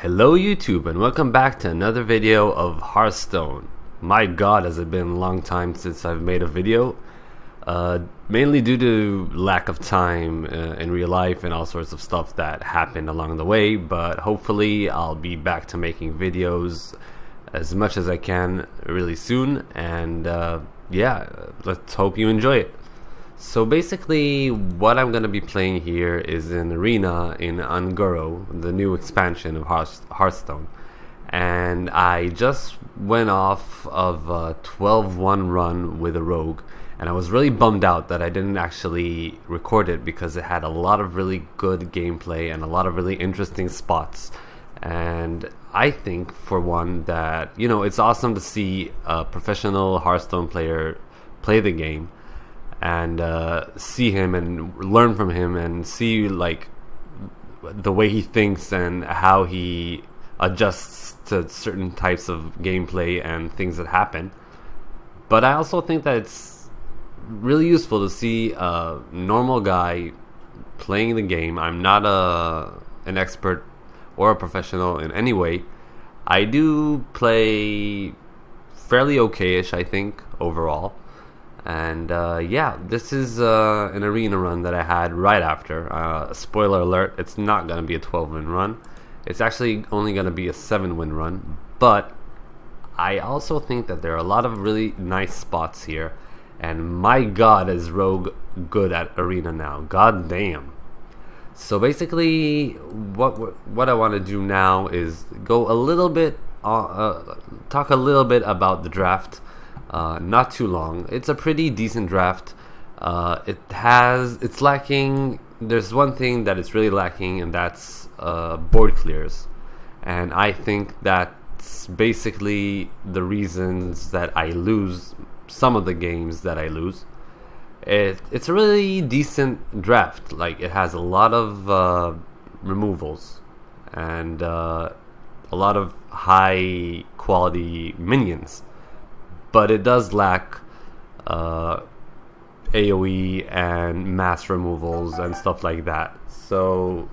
Hello YouTube and welcome back to another video of Hearthstone. My god, has it been a long time since I've made a video, mainly due to lack of time in real life and all sorts of stuff that happened along the way, but hopefully I'll be back to making videos as much as I can really soon, and yeah, let's hope you enjoy it. So basically what I'm going to be playing here is an arena in Ungoro, the new expansion of Hearthstone. And I just went off of a 12-1 run with a rogue, and I was really bummed out that I didn't actually record it because it had a lot of really good gameplay and a lot of really interesting spots. And I think, for one, that, you know, it's awesome to see a professional Hearthstone player play the game and see him and learn from him and see like the way he thinks and how he adjusts to certain types of gameplay and things that happen. But I also think that it's really useful to see a normal guy playing the game. I'm not an expert or a professional in any way. I do play fairly okay-ish, I think, overall. And yeah, this is an arena run that I had right after. Spoiler alert, it's not going to be a 12-win run. It's actually only going to be a 7-win run. But I also think that there are a lot of really nice spots here. And my god, is Rogue good at arena now. God damn. So basically, what I want to do now is go a little bit, talk a little bit about the draft. Not too long. It's a pretty decent draft. It's lacking. There's one thing that it's really lacking, and that's board clears. And I think that's basically the reasons that I lose some of the games that I lose. It's a really decent draft. Like, it has a lot of removals and a lot of high quality minions. But it does lack AoE and mass removals and stuff like that. So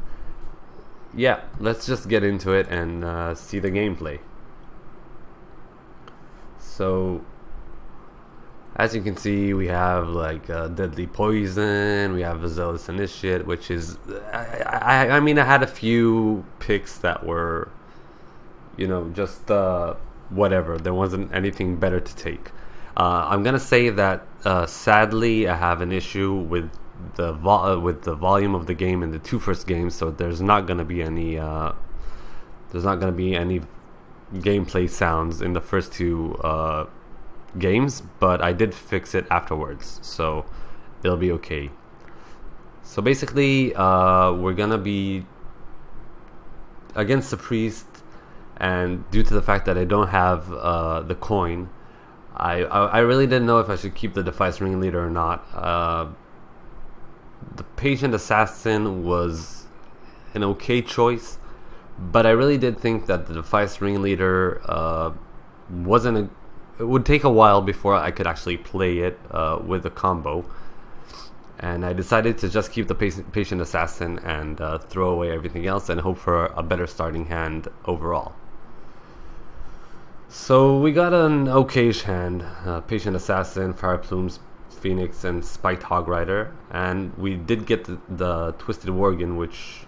yeah, let's just get into it and see the gameplay. So as you can see, we have like Deadly Poison, we have a Zealous Initiate, which is, I mean, I had a few picks that were, you know, just whatever. There wasn't anything better to take. I'm gonna say that sadly I have an issue with the volume of the game in the two first games, so there's not gonna be any gameplay sounds in the first two games, but I did fix it afterwards, so it'll be okay. So basically, we're gonna be against the priest. And due to the fact that I don't have the coin, I really didn't know if I should keep the Defiance Ringleader or not. The Patient Assassin was an okay choice, but I really did think that the Defiance Ringleader it would take a while before I could actually play it with a combo. And I decided to just keep the Patient Assassin and throw away everything else and hope for a better starting hand overall. So we got an okayish hand, Patient Assassin, Fire Plumes, Phoenix, and Spiked Hog Rider, and we did get the Twisted Worgen, which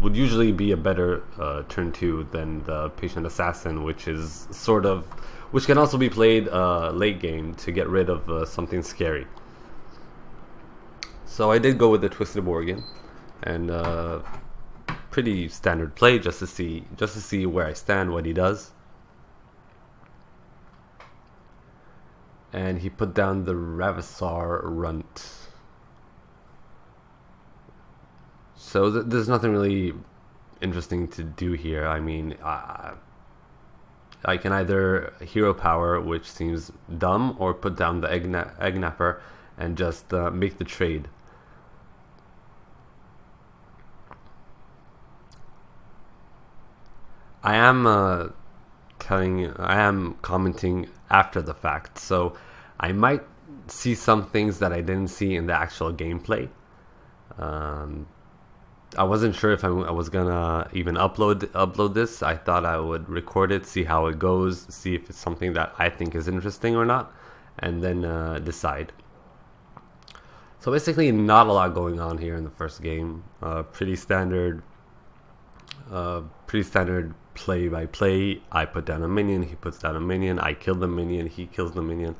would usually be a better turn 2 than the Patient Assassin, which can also be played late game to get rid of something scary. So I did go with the Twisted Worgen, and pretty standard play just to see where I stand, what he does. And he put down the Ravisar Runt. So there's nothing really interesting to do here. I mean, I can either Hero Power, which seems dumb, or put down the Egg Napper and just make the trade. I am commenting after the fact, so I might see some things that I didn't see in the actual gameplay. I wasn't sure if I was gonna even upload this. I thought I would record it, see how it goes, see if it's something that I think is interesting or not, and then decide. So basically, not a lot going on here in the first game. Pretty standard play by play. I put down a minion, he puts down a minion, I kill the minion, he kills the minion.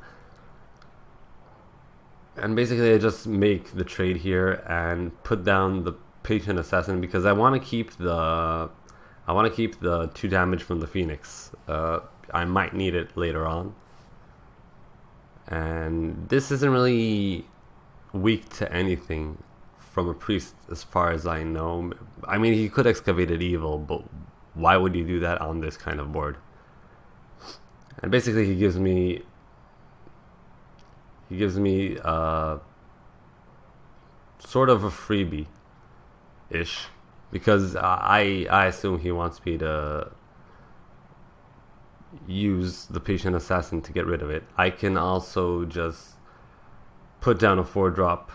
And basically I just make the trade here and put down the patient assassin because I want to keep the 2 damage from the Phoenix. I might need it later on. And this isn't really weak to anything from a priest as far as I know. I mean, he could Excavated Evil, but why would you do that on this kind of board? And basically he gives me sort of a freebie ish, because I assume he wants me to use the patient assassin to get rid of it. I can also just put down a 4-drop,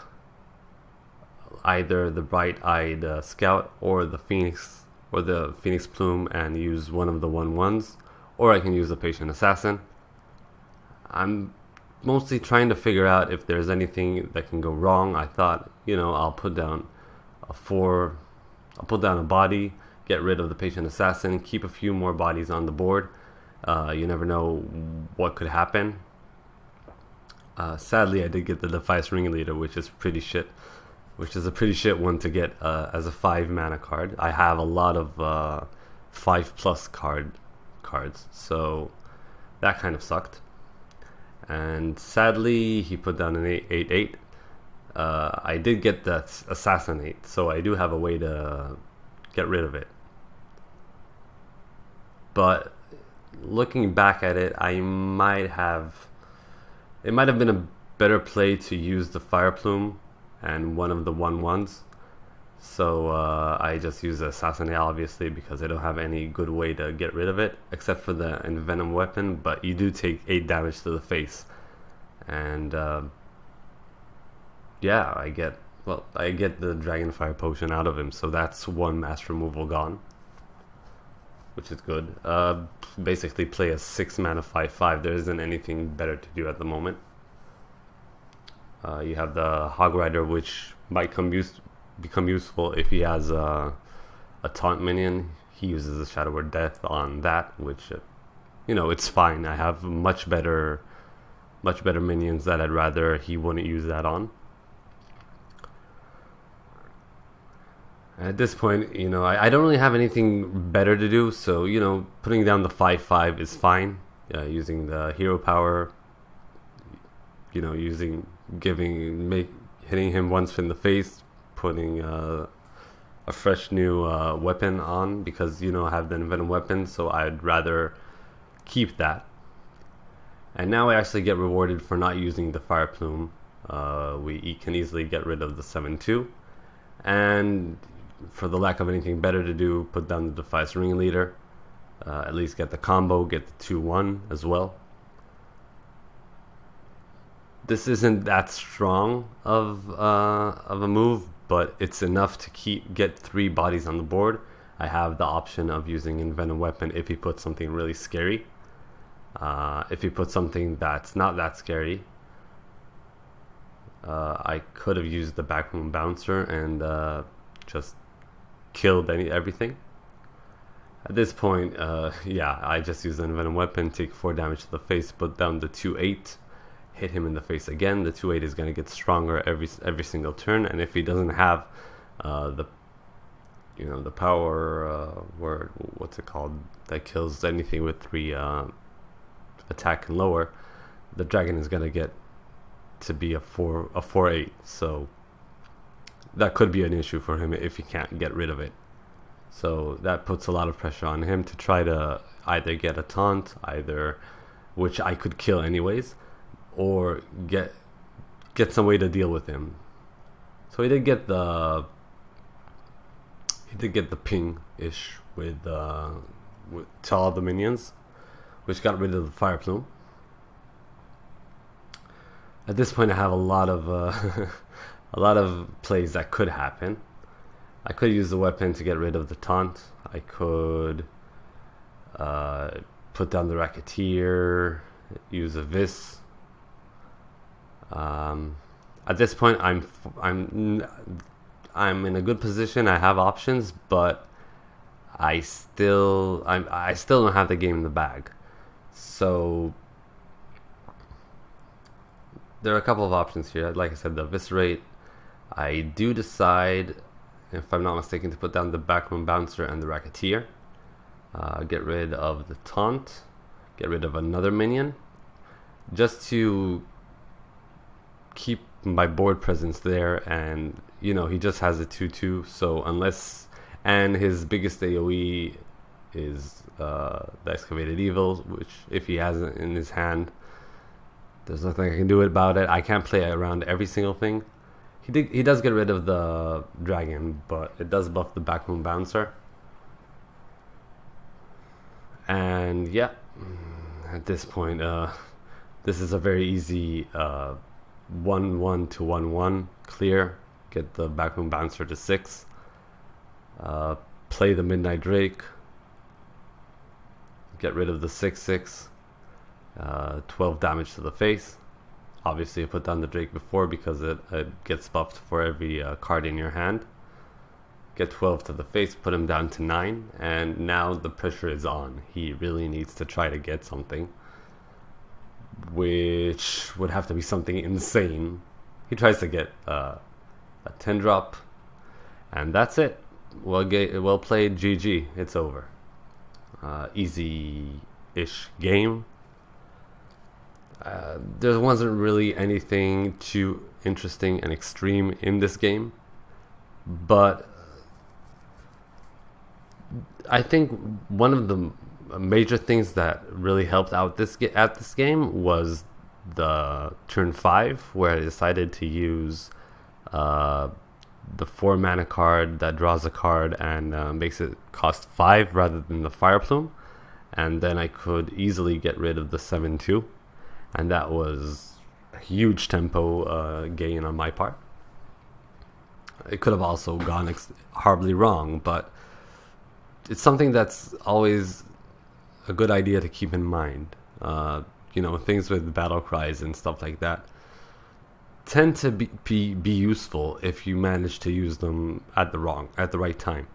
either the Bright-Eyed Scout or the Phoenix Plume, and use one of the 1/1s, or I can use the patient assassin. I'm mostly trying to figure out if there's anything that can go wrong. I thought, I'll put down a body, get rid of the patient assassin, keep a few more bodies on the board. You never know what could happen. Sadly, I did get the Defiance Ringleader, which is a pretty shit one to get as a 5 mana card. I have a lot of 5+ cards, so that kind of sucked. And sadly, he put down an 8/8. I did get that Assassinate, so I do have a way to get rid of it. But looking back at it, it might have been a better play to use the Fire Plume and one of the 1/1s. So I just use the Assassinate, obviously, because I don't have any good way to get rid of it except for the Envenom weapon. But you do take 8 damage to the face, and yeah, I get the Dragonfire Potion out of him, so that's 1 mass removal gone, which is good. Basically play a 6 mana 5/5. There isn't anything better to do at the moment. You have the Hog Rider, which might become useful if he has a taunt minion. He uses a Shadow Word Death on that, which it's fine. I have much better minions that I'd rather he wouldn't use that on. At this point, I don't really have anything better to do, so putting down the 5/5 is fine. Using the hero power, hitting him once in the face, putting a fresh new weapon on, because I have the Envenom weapon, so I'd rather keep that. And now I actually get rewarded for not using the Fire Plume. We can easily get rid of the 7/2, and for the lack of anything better to do, put down the Defiance Ringleader. At least get the combo, get the 2/1 as well. This isn't that strong of a move, but it's enough to get 3 bodies on the board. I have the option of using Envenom weapon if he puts something really scary. If he puts something that's not that scary, I could have used the Backroom Bouncer and just killed everything. At this point, yeah, I just use the Envenom weapon, take 4 damage to the face, put down the 2/8, hit him in the face again. The 2/8 is going to get stronger every single turn, and if he doesn't have the power word, what's it called, that kills anything with 3 attack and lower, the dragon is going to get to be a 4/8. So that could be an issue for him if he can't get rid of it. So that puts a lot of pressure on him to try to either get a taunt, which I could kill anyways, or get some way to deal with him. So he did get the ping-ish with to all the minions, which got rid of the Fire Plume. At this point, I have a lot of plays that could happen. I could use the weapon to get rid of the taunt. I could put down the Racketeer, use a Vis. At this point, I'm in a good position. I have options, but I still don't have the game in the bag. So there are a couple of options here. Like I said, the Eviscerate. I do decide, if I'm not mistaken, to put down the Backroom Bouncer and the Racketeer. Get rid of the Taunt. Get rid of another minion. Just to keep my board presence there, and you know, he just has a 2/2, so unless, and his biggest AoE is the Excavated Evil, which if he has it in his hand, there's nothing I can do about it. I can't play around every single thing. He does get rid of the dragon, but it does buff the Backroom Bouncer. And yeah, at this point, this is a very easy 1/1 to 1/1 clear. Get the Backroom Bouncer to 6. Play the Midnight Drake. Get rid of the 6/6. 12 damage to the face. Obviously I put down the Drake before because it gets buffed for every card in your hand. Get 12 to the face, put him down to 9, and now the pressure is on. He really needs to try to get something, which would have to be something insane. He tries to get a 10 drop, and that's it. Well played, GG. It's over. Easy-ish game. There wasn't really anything too interesting and extreme in this game, but I think one of the major things that really helped out this game was the turn 5, where I decided to use the 4 mana card that draws a card and makes it cost 5 rather than the Fire Plume, and then I could easily get rid of the 7/2. And that was a huge tempo gain on my part. It could have also gone horribly wrong, but it's something that's always a good idea to keep in mind. You know, things with battle cries and stuff like that tend to be useful if you manage to use them at the right time.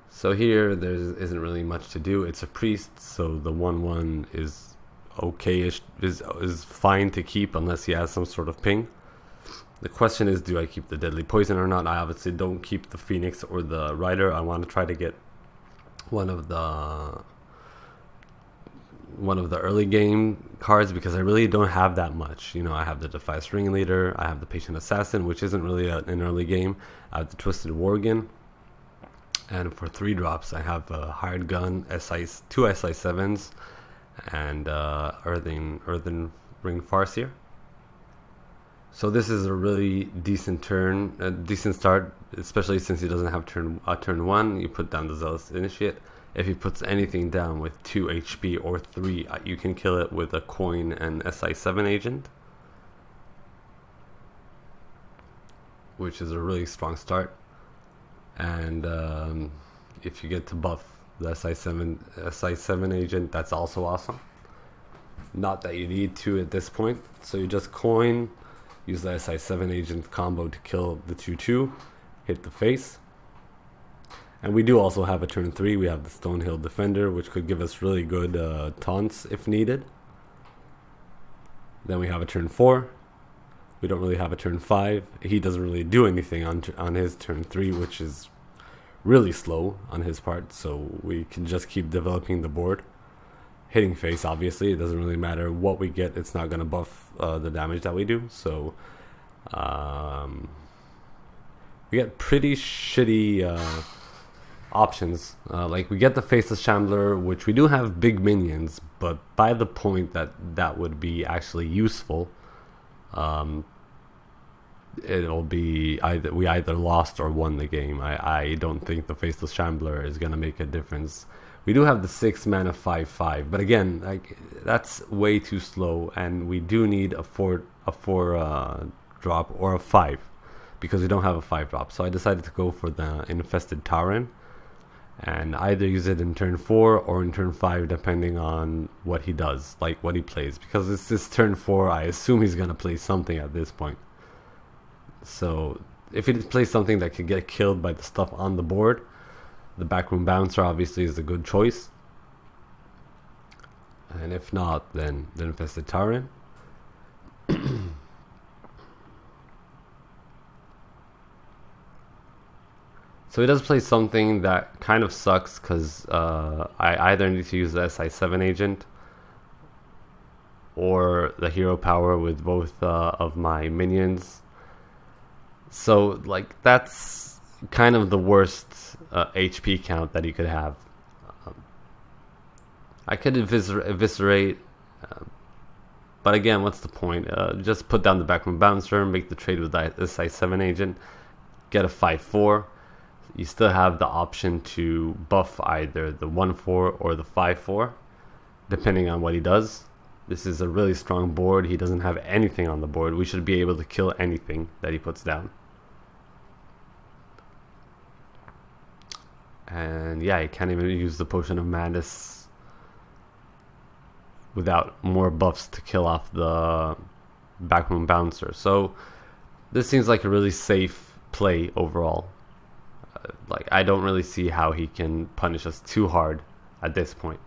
So here there isn't really much to do. It's a priest, so the 1/1 is okay-ish, is fine to keep unless he has some sort of ping. The question is, do I keep the Deadly Poison or not? I obviously don't keep the Phoenix or the Rider. I want to try to get one of the early game cards because I really don't have that much. You know, I have the Defias Ringleader, I have the Patient Assassin, which isn't really an early game. I have the Twisted Worgen, and for 3 drops I have a Hired Gun, two SI7s, and Earthen Ring Farseer. So this is a really decent start, especially since he doesn't have turn 1. You put down the Zealous Initiate. If he puts anything down with 2 HP or 3, you can kill it with a Coin and SI7 agent, which is a really strong start. And if you get to buff the SI7 agent, that's also awesome. Not that you need to at this point, so you just coin, use the SI7 agent combo to kill the 2/2, hit the face. And we do also have a turn 3. We have the Stonehill Defender, which could give us really good taunts if needed. Then we have a turn 4. We don't really have a turn 5. He doesn't really do anything on his turn 3, which is really slow on his part, so we can just keep developing the board. Hitting face, obviously, it doesn't really matter what we get, it's not going to buff the damage that we do, so we get pretty shitty options. Like, we get the Faceless Shambler, which we do have big minions, but by the point that would be actually useful, it'll be we either lost or won the game. I don't think the Faceless Shambler is going to make a difference. We do have the 6 mana 5/5, but again, like, that's way too slow, and we do need a 4 drop or a 5, because we don't have a 5-drop. So I decided to go for the Infested Tauren and either use it in turn 4 or in turn 5, depending on what he does, like what he plays. Because it's this turn 4, I assume he's going to play something at this point. So if he plays something that can get killed by the stuff on the board, the Backroom Bouncer obviously is a good choice. And if not, then the Infested Tauren. So he does play something that kind of sucks because I either need to use the SI7 agent or the hero power with both of my minions. So like that's kind of the worst HP count that he could have. I could eviscerate, but again, what's the point? Just put down the Backroom Bouncer, make the trade with the SI7 agent, get a 5/4. You still have the option to buff either the 1/4 or the 5/4, depending on what he does. This is a really strong board. He doesn't have anything on the board. We should be able to kill anything that he puts down. And yeah, he can't even use the Potion of Madness without more buffs to kill off the Backroom Bouncer. So this seems like a really safe play overall. Like, I don't really see how he can punish us too hard at this point.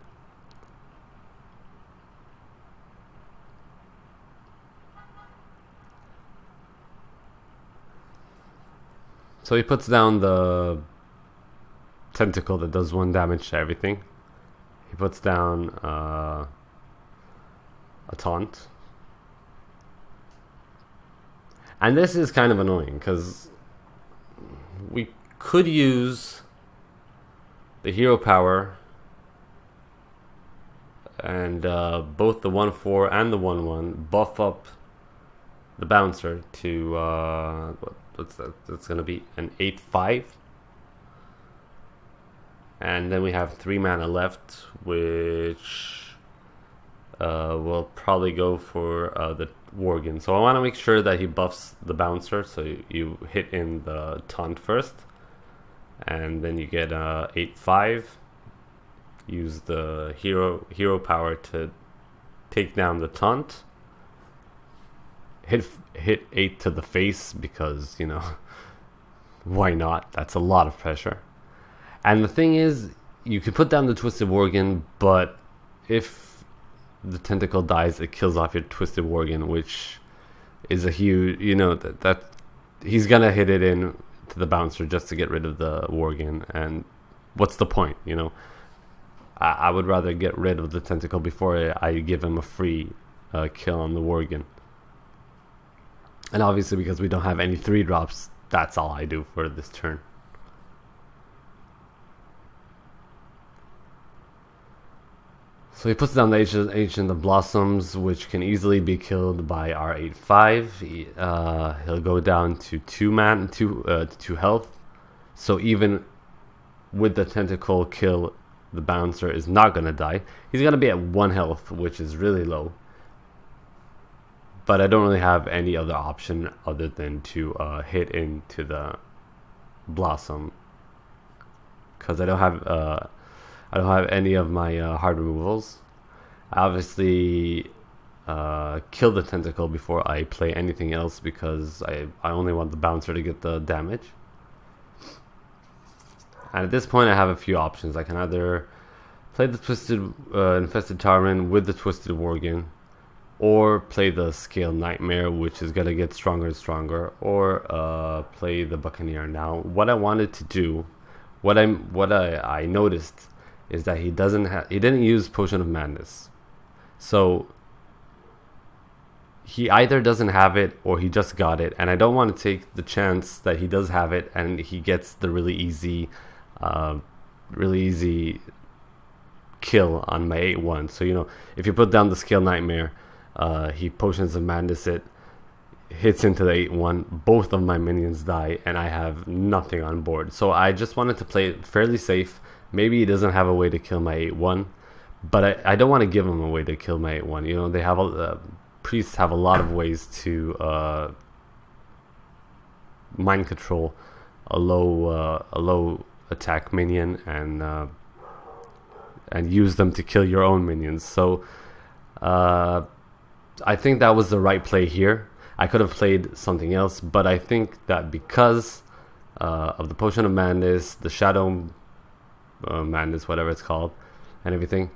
So he puts down the tentacle that does 1 damage to everything. He puts down a taunt. And this is kind of annoying because we could use the hero power and both the 1/4 and the 1/1 buff up the bouncer to what's that? That's gonna be an 8/5, and then we have 3 mana left, which will probably go for the Worgen. So I want to make sure that he buffs the bouncer, so you hit in the taunt first, and then you get 8/5. Use the hero power to take down the taunt. Hit 8 to the face because, you know, why not? That's a lot of pressure. And the thing is, you can put down the Twisted Worgen, but if the tentacle dies, it kills off your Twisted Worgen, which is a huge, you know, that he's gonna hit it in to the bouncer just to get rid of the Worgen. And what's the point, you know? I would rather get rid of the tentacle before I give him a free kill on the Worgen. And obviously, because we don't have any 3-drops, that's all I do for this turn. So he puts down the Ancient of Blossoms, which can easily be killed by our 8/5. He'll go down to 2 health. So even with the tentacle kill, the bouncer is not going to die. He's going to be at 1 health, which is really low. But I don't really have any other option other than to hit into the Blossom, because I don't have any of my hard removals. I obviously kill the tentacle before I play anything else because I only want the bouncer to get the damage. And at this point I have a few options. I can either play the Infested Tauren with the Twisted Worgen, or play the Scale Nightmare, which is going to get stronger and stronger, or play the Buccaneer. Now, what I wanted to do, what I noticed is that he didn't use Potion of Madness. So he either doesn't have it or he just got it, and I don't want to take the chance that he does have it and he gets the really easy kill on my 8/1. So, you know, if you put down the Scale Nightmare, he Potions of Madness it, hits into the 8/1, both of my minions die, and I have nothing on board. So I just wanted to play it fairly safe. Maybe he doesn't have a way to kill my 8/1, but I don't want to give him a way to kill my 8/1. You know, they have priests have a lot of ways to mind control a low attack minion and use them to kill your own minions. So I think that was the right play here. I could have played something else, but I think that because of the Potion of Madness, the Shadow Madness, whatever it's called, and everything,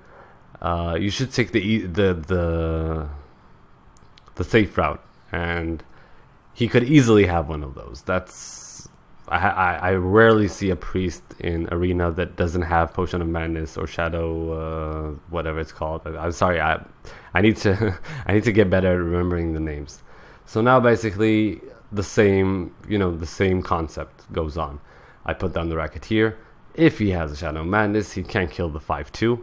you should take the safe route, and he could easily have one of those. I rarely see a priest in arena that doesn't have Potion of Madness or Shadow whatever it's called. I'm sorry, I need to I need to get better at remembering the names. So now basically the same concept goes on. I put down the Racketeer. If he has a Shadow Madness, he can't kill the 5/2,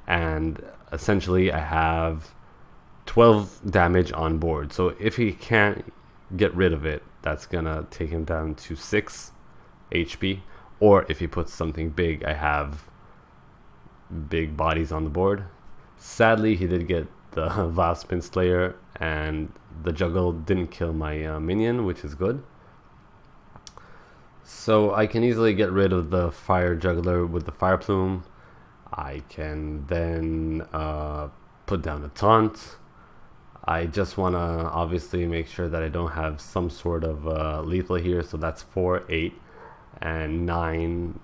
and essentially I have 12 damage on board. So if he can't get rid of it, that's gonna take him down to 6 HP. Or if he puts something big, I have big bodies on the board. Sadly, he did get the Vile Spin Slayer, and the Juggle didn't kill my minion, which is good. So I can easily get rid of the Fire Juggler with the Fire Plume. I can then put down a Taunt. I just want to obviously make sure that I don't have some sort of lethal here. So that's 4, 8, and 9.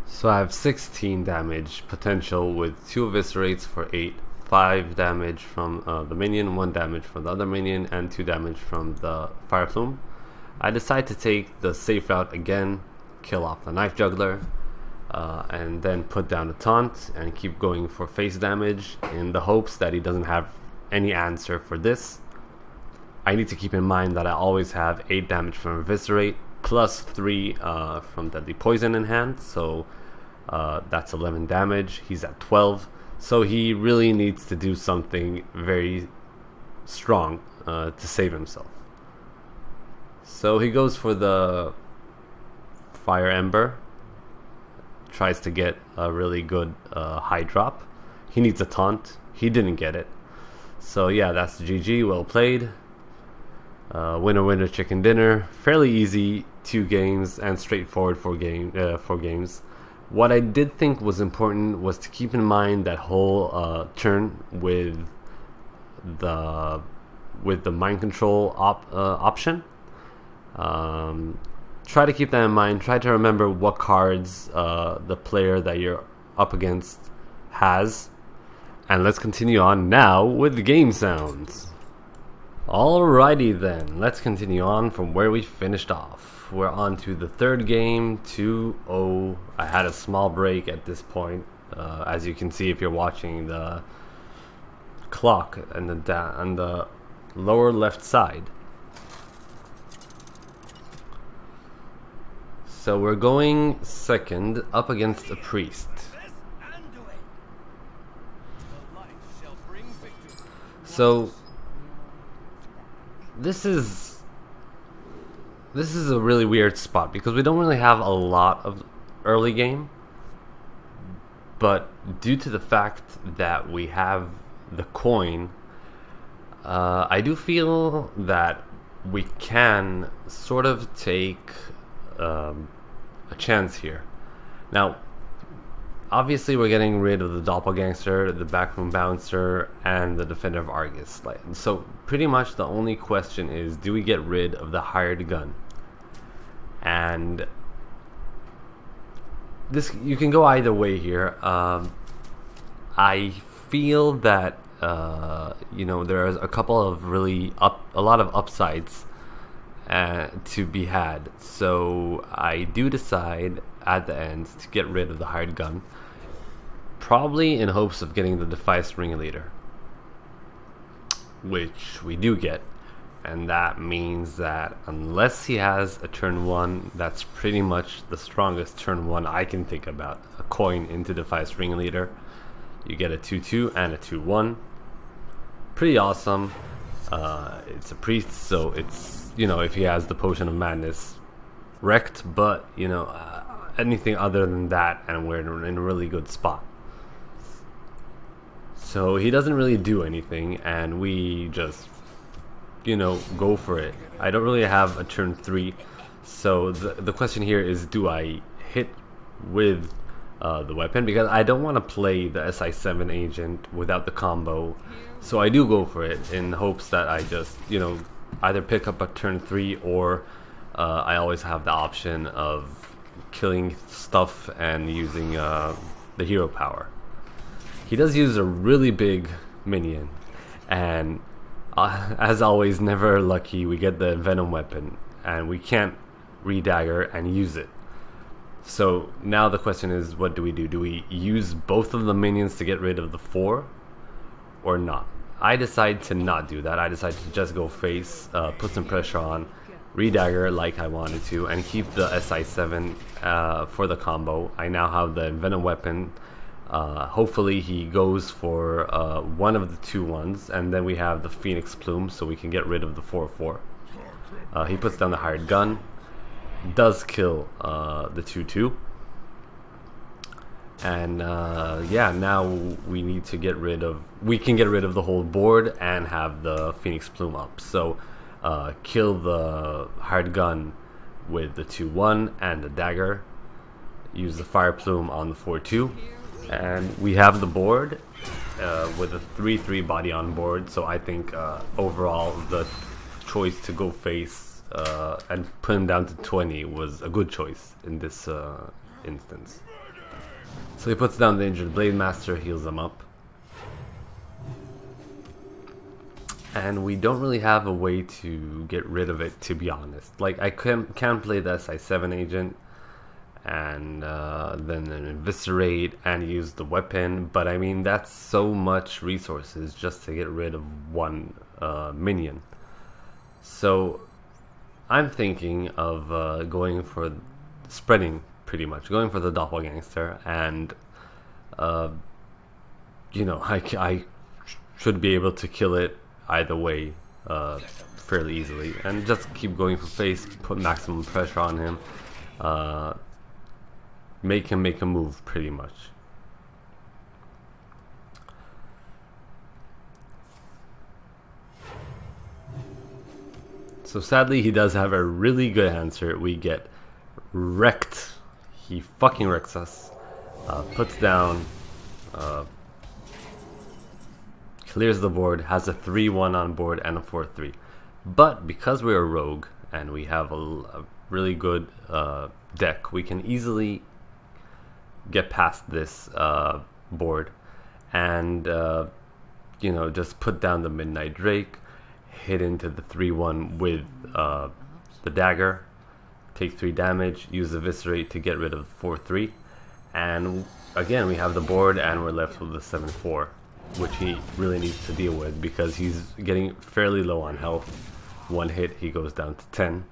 So I have 16 damage potential with 2 Eviscerates for 8, 5 damage from the minion, 1 damage from the other minion, and 2 damage from the Fire Plume. I decide to take the safe route again, kill off the Knife Juggler, and then put down a Taunt and keep going for face damage in the hopes that he doesn't have any answer for this. I need to keep in mind that I always have 8 damage from Eviscerate plus 3 from Deadly Poison in hand, so that's 11 damage. He's at 12, so he really needs to do something very strong to save himself. So he goes for the Fire Ember, tries to get a really good high drop. He needs a Taunt. He didn't get it. So yeah, that's GG. Well played. Winner winner chicken dinner. Fairly easy 2 games and straightforward 4 games. What I did think was important was to keep in mind that whole turn with the mind control option. Try to keep that in mind. Try to remember what cards the player that you're up against has. And let's continue on now with the game sounds. Alrighty then, let's continue on from where we finished off. We're on to the third game, 2-0. I had a small break at this point, as you can see if you're watching the clock and on the lower left side. So we're going second up against a priest. So this is a really weird spot because we don't really have a lot of early game, but due to the fact that we have the coin, I do feel that we can sort of take a chance here. Now, obviously we're getting rid of the Doppelgangster, the Backroom Bouncer, and the Defender of Argus. So pretty much the only question is, do we get rid of the Hired Gun? And this, you can go either way here. I feel that there's a couple of a lot of upsides to be had. So I do decide at the end to get rid of the Hired Gun, probably in hopes of getting the Defice Ringleader, which we do get. And that means that unless he has a turn 1, that's pretty much the strongest turn 1 I can think about. A coin into Defice Ringleader. You get a 2/2 and a 2/1. Pretty awesome. It's a priest, so it's, if he has the Potion of Madness, wrecked, but, anything other than that, and we're in a really good spot. So he doesn't really do anything, and we just, you know, go for it. I don't really have a turn 3, so the question here is, do I hit with the weapon? Because I don't want to play the SI7 agent without the combo, so I do go for it in hopes that I just, you know, either pick up a turn 3 or I always have the option of killing stuff and using the hero power. He does use a really big minion, and as always, never lucky, we get the venom weapon and we can't re-dagger and use it. So now the question is, what do we do? Do we use both of the minions to get rid of the 4 or not? I decide to not do that. I decide to just go face, put some pressure on, re-dagger like I wanted to, and keep the SI7 for the combo. I now have the venom weapon. Hopefully he goes for one of the 2-1s, and then we have the Phoenix Plume, so we can get rid of the 4-4. He puts down the hired gun, does kill the 2-2, and yeah, now we need to get rid of, we can get rid of the whole board and have the Phoenix Plume up. So kill the hired gun with the 2-1 and the dagger, use the fire plume on the 4-2, and we have the board with a 3-3 body on board. So I think overall the choice to go face and put him down to 20 was a good choice in this instance. So he puts down the injured Blade Master, heals him up, and we don't really have a way to get rid of it, to be honest. Like, I can play the SI7 agent and then eviscerate and use the weapon, but I mean, that's so much resources just to get rid of one minion. So I'm thinking of going for spreading, pretty much going for the doppelgangster, and you know, I should be able to kill it either way fairly easily, and just keep going for face, put maximum pressure on him, make him make a move pretty much. So sadly he does have a really good answer. We get wrecked. He fucking wrecks us. Puts down, clears the board, has a 3-1 on board and a 4-3. But because we're a rogue and we have a really good deck, we can easily get past this board and you know, just put down the Midnight Drake, hit into the 3-1 with the dagger, take 3 damage, use Eviscerate to get rid of the 4-3, and again we have the board and we're left with the 7-4, which he really needs to deal with because he's getting fairly low on health. One hit he goes down to 10.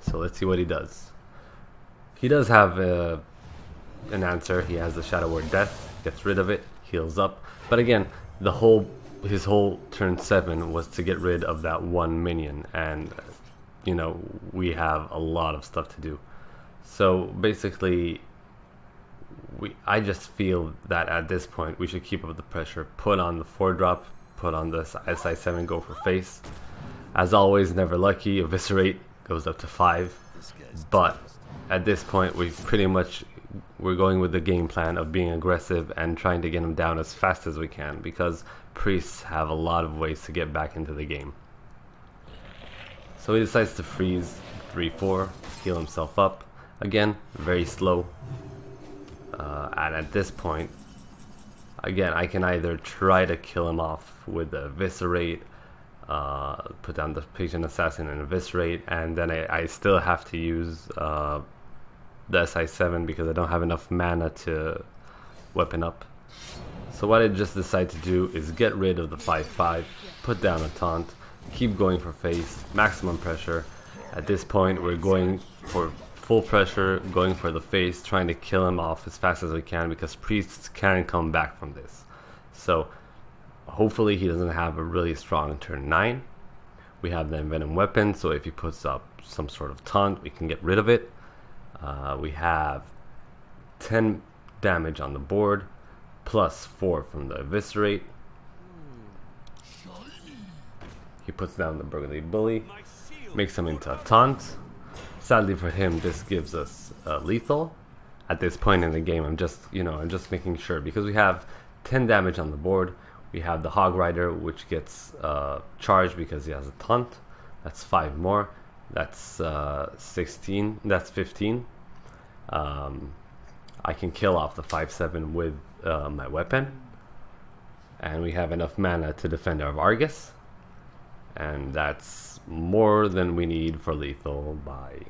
So let's see what he does. He does have an answer. He has the Shadow Word Death, gets rid of it, heals up, but again, his whole turn 7 was to get rid of that one minion, and you know, we have a lot of stuff to do. So basically I just feel that at this point we should keep up the pressure, put on the 4-drop, put on the SI7, go for face. As always, never lucky, Eviscerate goes up to 5, but at this point we're going with the game plan of being aggressive and trying to get him down as fast as we can, because priests have a lot of ways to get back into the game. So he decides to freeze 3-4, heal himself up. Again, very slow. And at this point, again, I can either try to kill him off with the Eviscerate, put down the Patient Assassin and Eviscerate, and then I still have to use the SI7 because I don't have enough mana to weapon up. So what I just decided to do is get rid of the 5-5, put down a taunt, keep going for face, maximum pressure. At this point we're going for full pressure, going for the face, trying to kill him off as fast as we can because priests can come back from this. So hopefully he doesn't have a really strong turn 9. We have the Envenom weapon, so if he puts up some sort of taunt we can get rid of it. We have 10 damage on the board, plus 4 from the eviscerate. He puts down the Burgundy Bully, makes him into a taunt. Sadly for him, this gives us lethal. At this point in the game, I'm just making sure, because we have 10 damage on the board. We have the Hog Rider, which gets charged because he has a taunt. That's 5 more. That's 16. That's 15. I can kill off the 5/7 with my weapon, and we have enough mana to defend our Argus, and that's more than we need for lethal by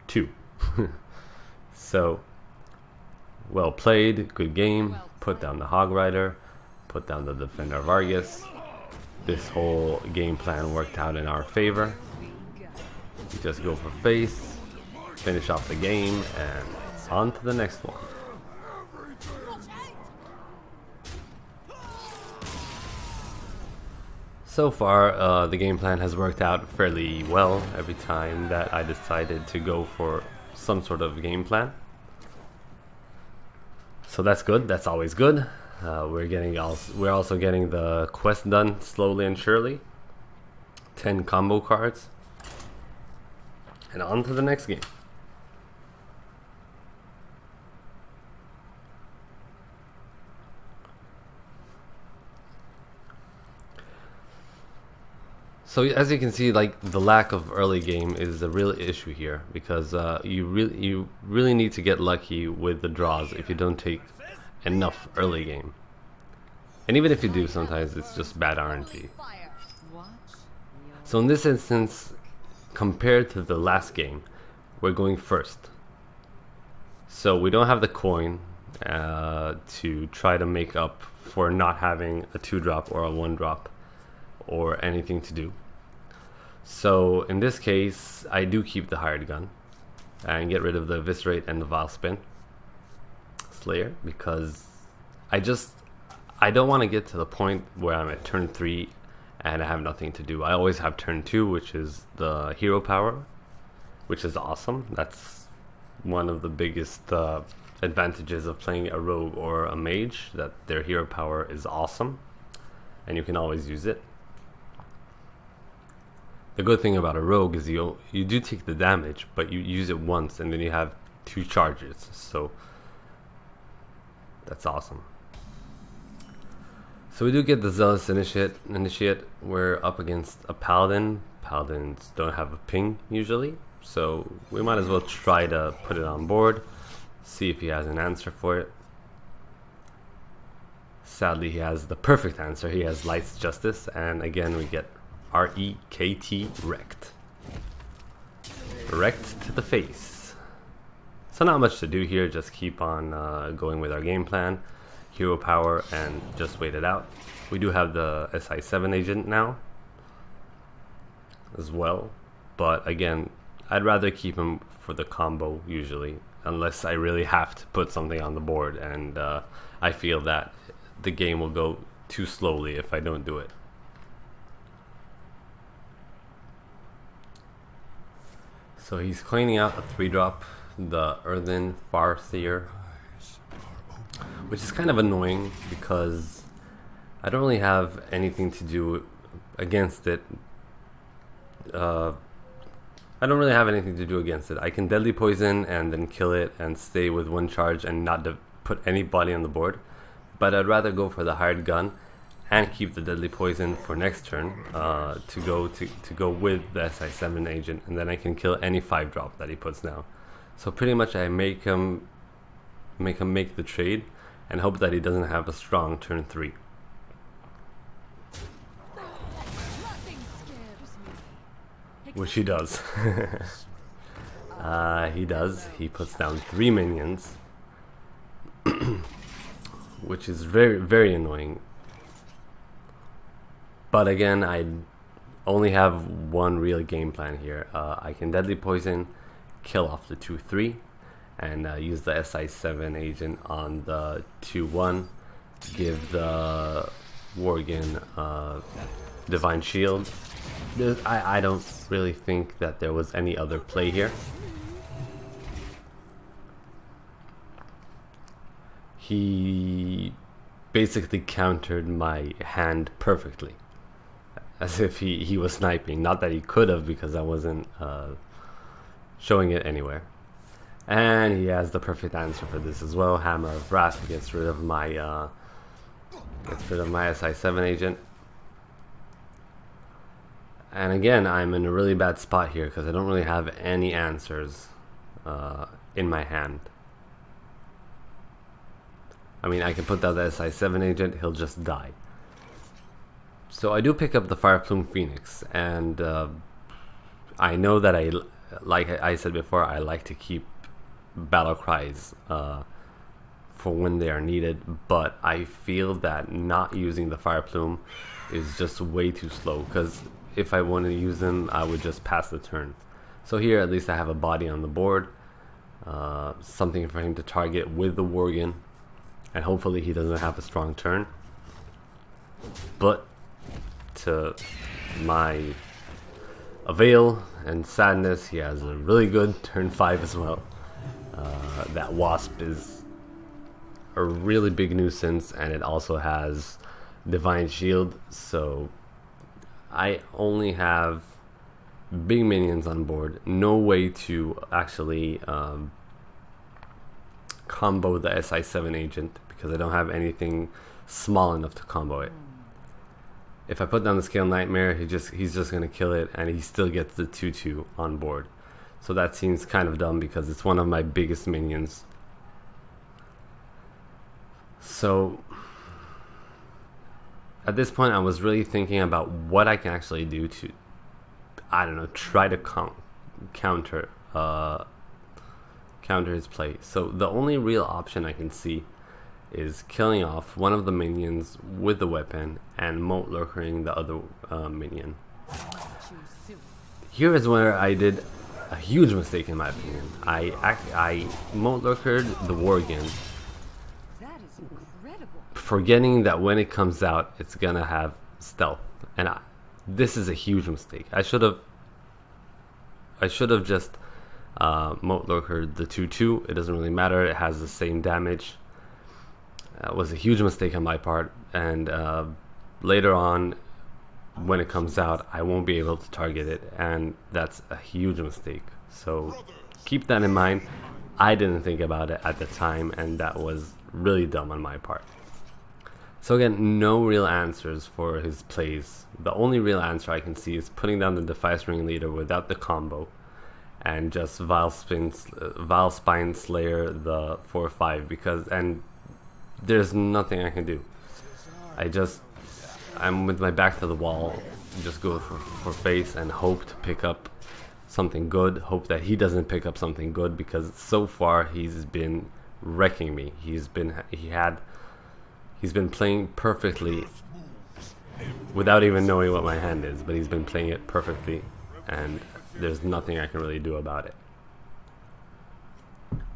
2. So, well played, good game. Put down the Hog Rider, put down the Defender of Argus. This whole game plan worked out in our favor. We just go for face, finish off the game, and on to the next one. So far, the game plan has worked out fairly well every time that I decided to go for some sort of game plan. So that's good. That's always good. We're also getting the quest done slowly and surely. 10 combo cards, and on to the next game. So as you can see, like, the lack of early game is a real issue here, because you really need to get lucky with the draws if you don't take enough early game. And even if you do, sometimes it's just bad RNG. So in this instance, compared to the last game, we're going first. So we don't have the coin to try to make up for not having a 2-drop or a 1-drop or anything to do. So in this case, I do keep the hired gun and get rid of the eviscerate and the vile spin slayer, because I don't want to get to the point where I'm at turn 3 and I have nothing to do. I always have turn 2, which is the hero power, which is awesome. That's one of the biggest advantages of playing a rogue or a mage, that their hero power is awesome and you can always use it. The good thing about a rogue is you do take the damage, but you use it once and then you have 2 charges, so that's awesome. So we do get the Zealous Initiate. We're up against a Paladin. Paladins don't have a ping usually, so we might as well try to put it on board, see if he has an answer for it. Sadly, he has the perfect answer. He has Light's Justice, and again we get R-E-K-T, wrecked. Wrecked to the face. So not much to do here, just keep on going with our game plan. Hero power and just wait it out. We do have the SI7 agent now as well, but again, I'd rather keep him for the combo usually, unless I really have to put something on the board, and I feel that the game will go too slowly if I don't do it. So he's cleaning out a 3-drop, the Earthen Farseer, which is kind of annoying because I don't really have anything to do against it. I don't really have anything to do against it. I can Deadly Poison and then kill it and stay with 1 charge and not put any body on the board. But I'd rather go for the hired gun and keep the Deadly Poison for next turn to go with the SI7 agent, and then I can kill any 5-drop that he puts down. So pretty much I make him make the trade and hope that he doesn't have a strong turn 3. Which he does. He does. He puts down 3 minions, which is very, very annoying. But again, I only have one real game plan here. I can Deadly Poison, kill off the 2-3, and use the SI7 agent on the 2-1, give the Worgen Divine Shield. I don't really think that there was any other play here. he basically countered my hand perfectly, as if he was sniping. Not that he could have, because I wasn't showing it anywhere. And he has the perfect answer for this as well. Hammer of Wrath gets rid of my SI7 agent. And again, I'm in a really bad spot here because I don't really have any answers in my hand. I mean, I can put down the SI7 agent, he'll just die. So I do pick up the Fire Plume Phoenix, and I know that like I said before, I like to keep battle cries for when they are needed, but I feel that not using the Fire Plume is just way too slow, because if I wanted to use them, I would just pass the turn. So here at least I have a body on the board, something for him to target with the Worgen, and hopefully he doesn't have a strong turn. But to my avail and sadness, he has a really good turn 5 as well. That Wasp is a really big nuisance, and it also has Divine Shield, so I only have big minions on board. No way to actually combo the SI7 agent, because I don't have anything small enough to combo it. If I put down the Scale Nightmare, he's just gonna kill it, and he still gets the 2/2 on board. So that seems kind of dumb, because it's one of my biggest minions. So at this point, I was really thinking about what I can actually do to, I don't know, try to counter his play. So the only real option I can see is killing off one of the minions with the weapon and Moat Lurkering the other minion. Here is where I did a huge mistake in my opinion. I Moat Lurkered the Worgen, forgetting that when it comes out it's gonna have stealth, and this is a huge mistake. I should have just Moat Lurkered the 2/2. It doesn't really matter, it has the same damage. That was a huge mistake on my part, and later on when it comes out I won't be able to target it, and that's a huge mistake. So keep that in mind. I didn't think about it at the time, and that was really dumb on my part. So again, no real answers for his plays. The only real answer I can see is putting down the Defiance Ringleader without the combo, and just Vile Spine Slayer the 4/5, because there's nothing I can do. I'm with my back to the wall, just go for face and hope to pick up something good, hope that he doesn't pick up something good, because so far he's been wrecking me. He's been playing perfectly without even knowing what my hand is, but he's been playing it perfectly, and there's nothing I can really do about it.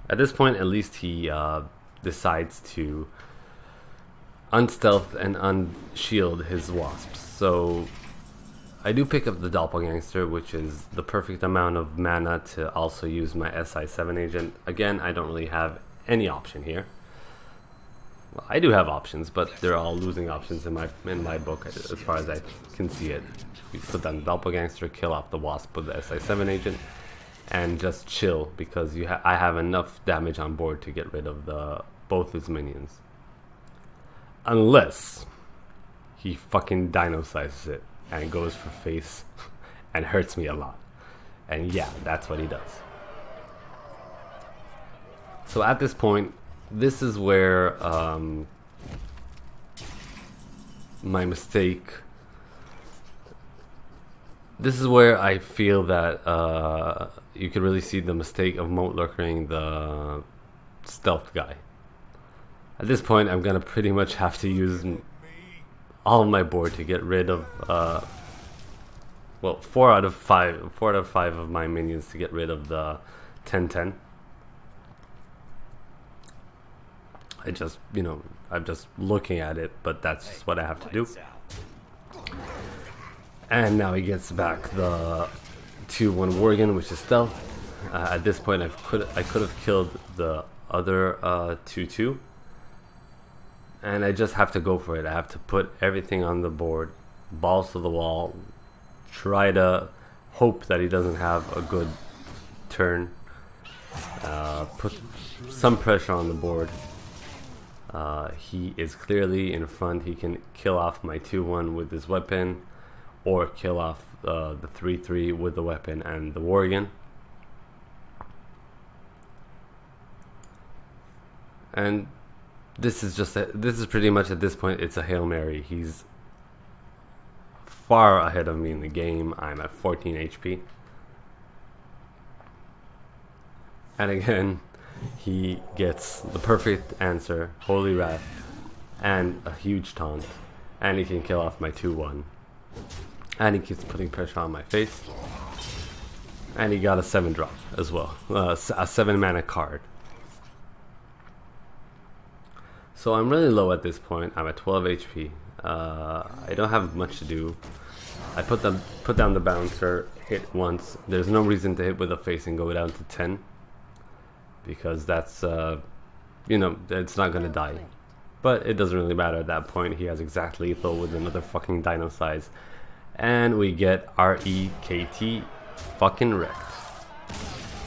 At this point, at least he decides to unstealth and unshield his wasps. So I do pick up the Doppelgangster, which is the perfect amount of mana to also use my SI7 agent. Again, I don't really have any option here. Well, I do have options, but they're all losing options in my book as far as I can see it. We put down the Doppelgangster, kill off the Wasp with the SI7 agent, and just chill, because I have enough damage on board to get rid of both his minions. Unless he fucking dino-sizes it and goes for face and hurts me a lot. And yeah, that's what he does. So at this point, this is where my mistake, this is where I feel that you could really see the mistake of Moat Lurkering the stealth guy. At this point, I'm gonna pretty much have to use all of my board to get rid of, well, 4 out of 5 of my minions to get rid of the 10/10. I'm just looking at it, but that's just what I have to do. And now he gets back the 2/1 Worgen, which is stealth. At this point, I could have killed the other 2/2. and I just have to go for it. I have to put everything on the board, balls to the wall, try to hope that he doesn't have a good turn, put some pressure on the board. He is clearly in front. He can kill off my 2-1 with his weapon, or kill off the 3-3 with the weapon and the Worgen. And this is pretty much, at this point, it's a Hail Mary. He's far ahead of me in the game. I'm at 14 HP. And again, he gets the perfect answer, Holy Wrath, and a huge taunt. And he can kill off my 2-1. And he keeps putting pressure on my face. And he got a 7-drop as well, a 7-mana card. So I'm really low at this point. I'm at 12 HP. I don't have much to do. I put down the bouncer, hit once. There's no reason to hit with a face and go down to 10, because that's you know, it's not gonna die. But it doesn't really matter at that point. He has exact lethal with another fucking dino size, and we get REKT fucking wrecked.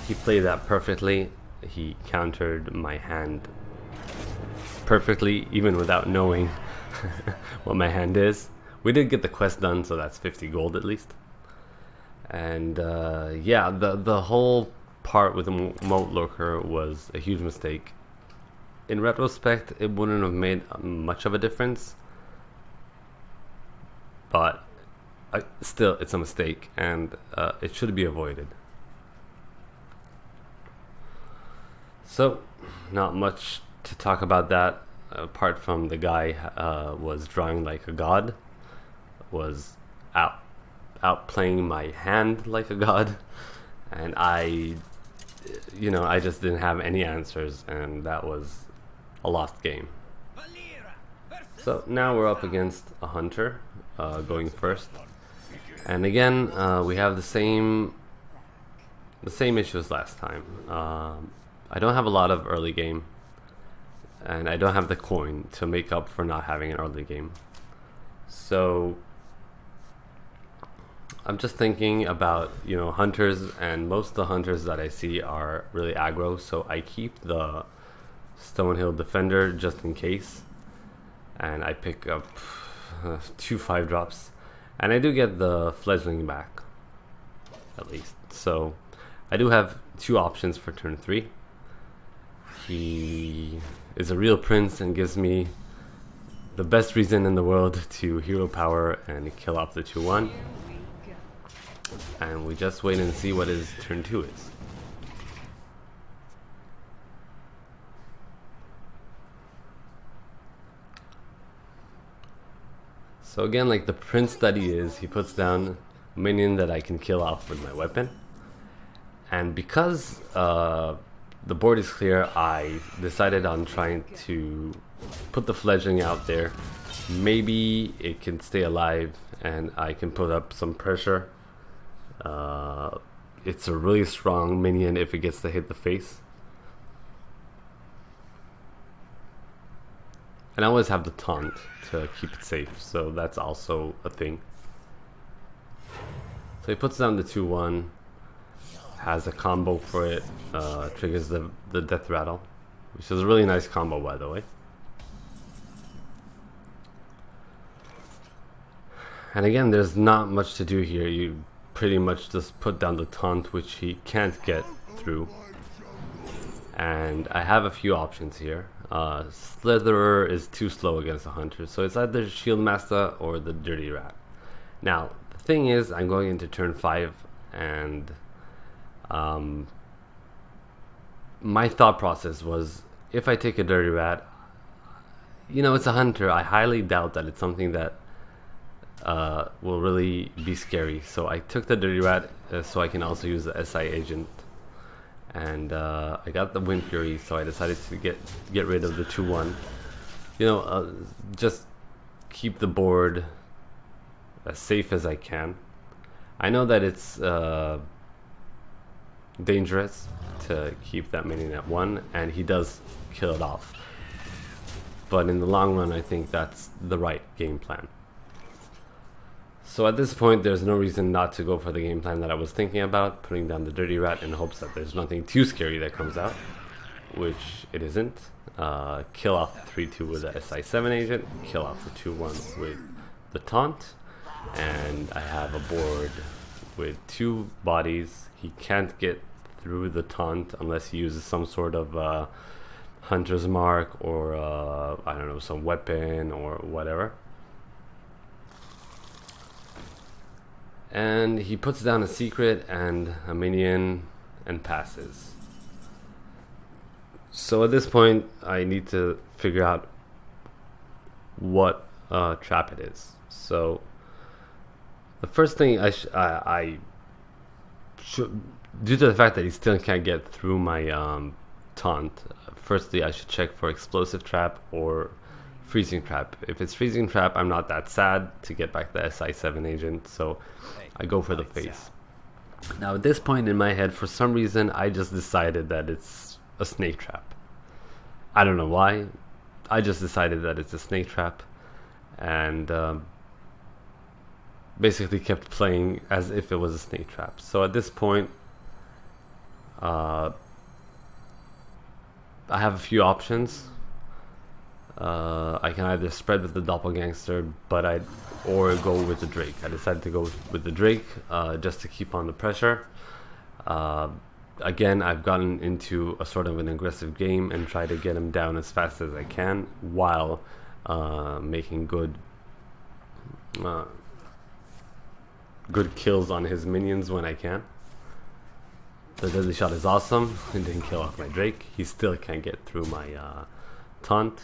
He played that perfectly. He countered my hand perfectly, even without knowing what my hand is. We did get the quest done, so that's 50 gold at least. And yeah, the whole part with the Moat Lurker was a huge mistake. In retrospect, it wouldn't have made much of a difference, but still, it's a mistake, and it should be avoided. So, not much to talk about that, apart from the guy was drawing like a god, was outplaying my hand like a god, and I just didn't have any answers, and that was a lost game. So now we're up against a hunter, going first, and again we have the same issue as last time. I don't have a lot of early game, and I don't have the coin to make up for not having an early game. So I'm just thinking about, hunters, and most of the hunters that I see are really aggro, so I keep the Stonehill Defender just in case, and I pick up 2 5-drops, and I do get the Fledgling back, at least. So I do have 2 options for turn 3. He is a real prince and gives me the best reason in the world to hero power and kill off the 2-1. And we just wait and see what his turn 2 is. So again, like the prince that he is, he puts down a minion that I can kill off with my weapon. And because the board is clear, I decided on trying to put the fledgling out there. Maybe it can stay alive and I can put up some pressure. It's a really strong minion if it gets to hit the face. And I always have the taunt to keep it safe, so that's also a thing. So he puts down the 2-1, has a combo for it, triggers the death rattle, which is a really nice combo, by the way. And again, there's not much to do here. You pretty much just put down the taunt, which he can't get through. And I have a few options here. Slitherer is too slow against a hunter, so it's either Shieldmaster or the Dirty Rat. Now, the thing is, I'm going into turn 5, and my thought process was, if I take a Dirty Rat, it's a hunter. I highly doubt that it's something that will really be scary. So I took the Dirty Rat so I can also use the SI agent. And I got the Wind Fury, so I decided to get rid of the 2-1. Just keep the board as safe as I can. I know that it's dangerous to keep that minion at 1, and he does kill it off. but in the long run I think that's the right game plan. So at this point there's no reason not to go for the game plan that I was thinking about, putting down the Dirty Rat in hopes that there's nothing too scary that comes out, which it isn't. Kill off the 3-2 with the SI7 agent, kill off the 2-1 with the taunt, and I have a board with 2 bodies. He can't get through the taunt unless he uses some sort of hunter's mark or I don't know, some weapon or whatever. And he puts down a secret and a minion and passes. So at this point I need to figure out what trap it is. So the first thing I should, due to the fact that he still can't get through my taunt, firstly I should check for explosive trap or freezing trap. If it's freezing trap, I'm not that sad to get back the SI7 agent, so I go for the face. Now at this point in my head, for some reason I just decided that it's a snake trap. I don't know why, I just decided that it's a snake trap, and basically kept playing as if it was a snake trap. So at this point I have a few options. I can either spread with the doppelgangster, or go with the Drake. I decided to go with the Drake just to keep on the pressure. Again, I've gotten into a sort of an aggressive game and try to get him down as fast as I can while making good kills on his minions when I can. The deadly shot is awesome. It didn't kill off my Drake. He still can't get through my taunt.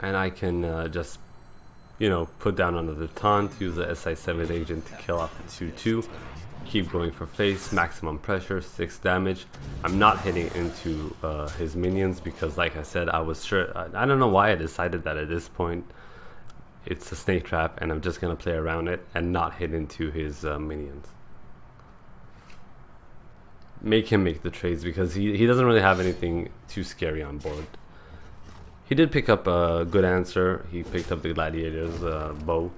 And I can just, put down another taunt, use the SI7 agent to kill off the 2-2, keep going for face, maximum pressure, 6 damage. I'm not hitting into his minions because, like I said, I was sure, I don't know why I decided that at this point it's a snake trap and I'm just going to play around it and not hit into his minions. Make him make the trades because he doesn't really have anything too scary on board. He did pick up a good answer. He picked up the gladiator's bow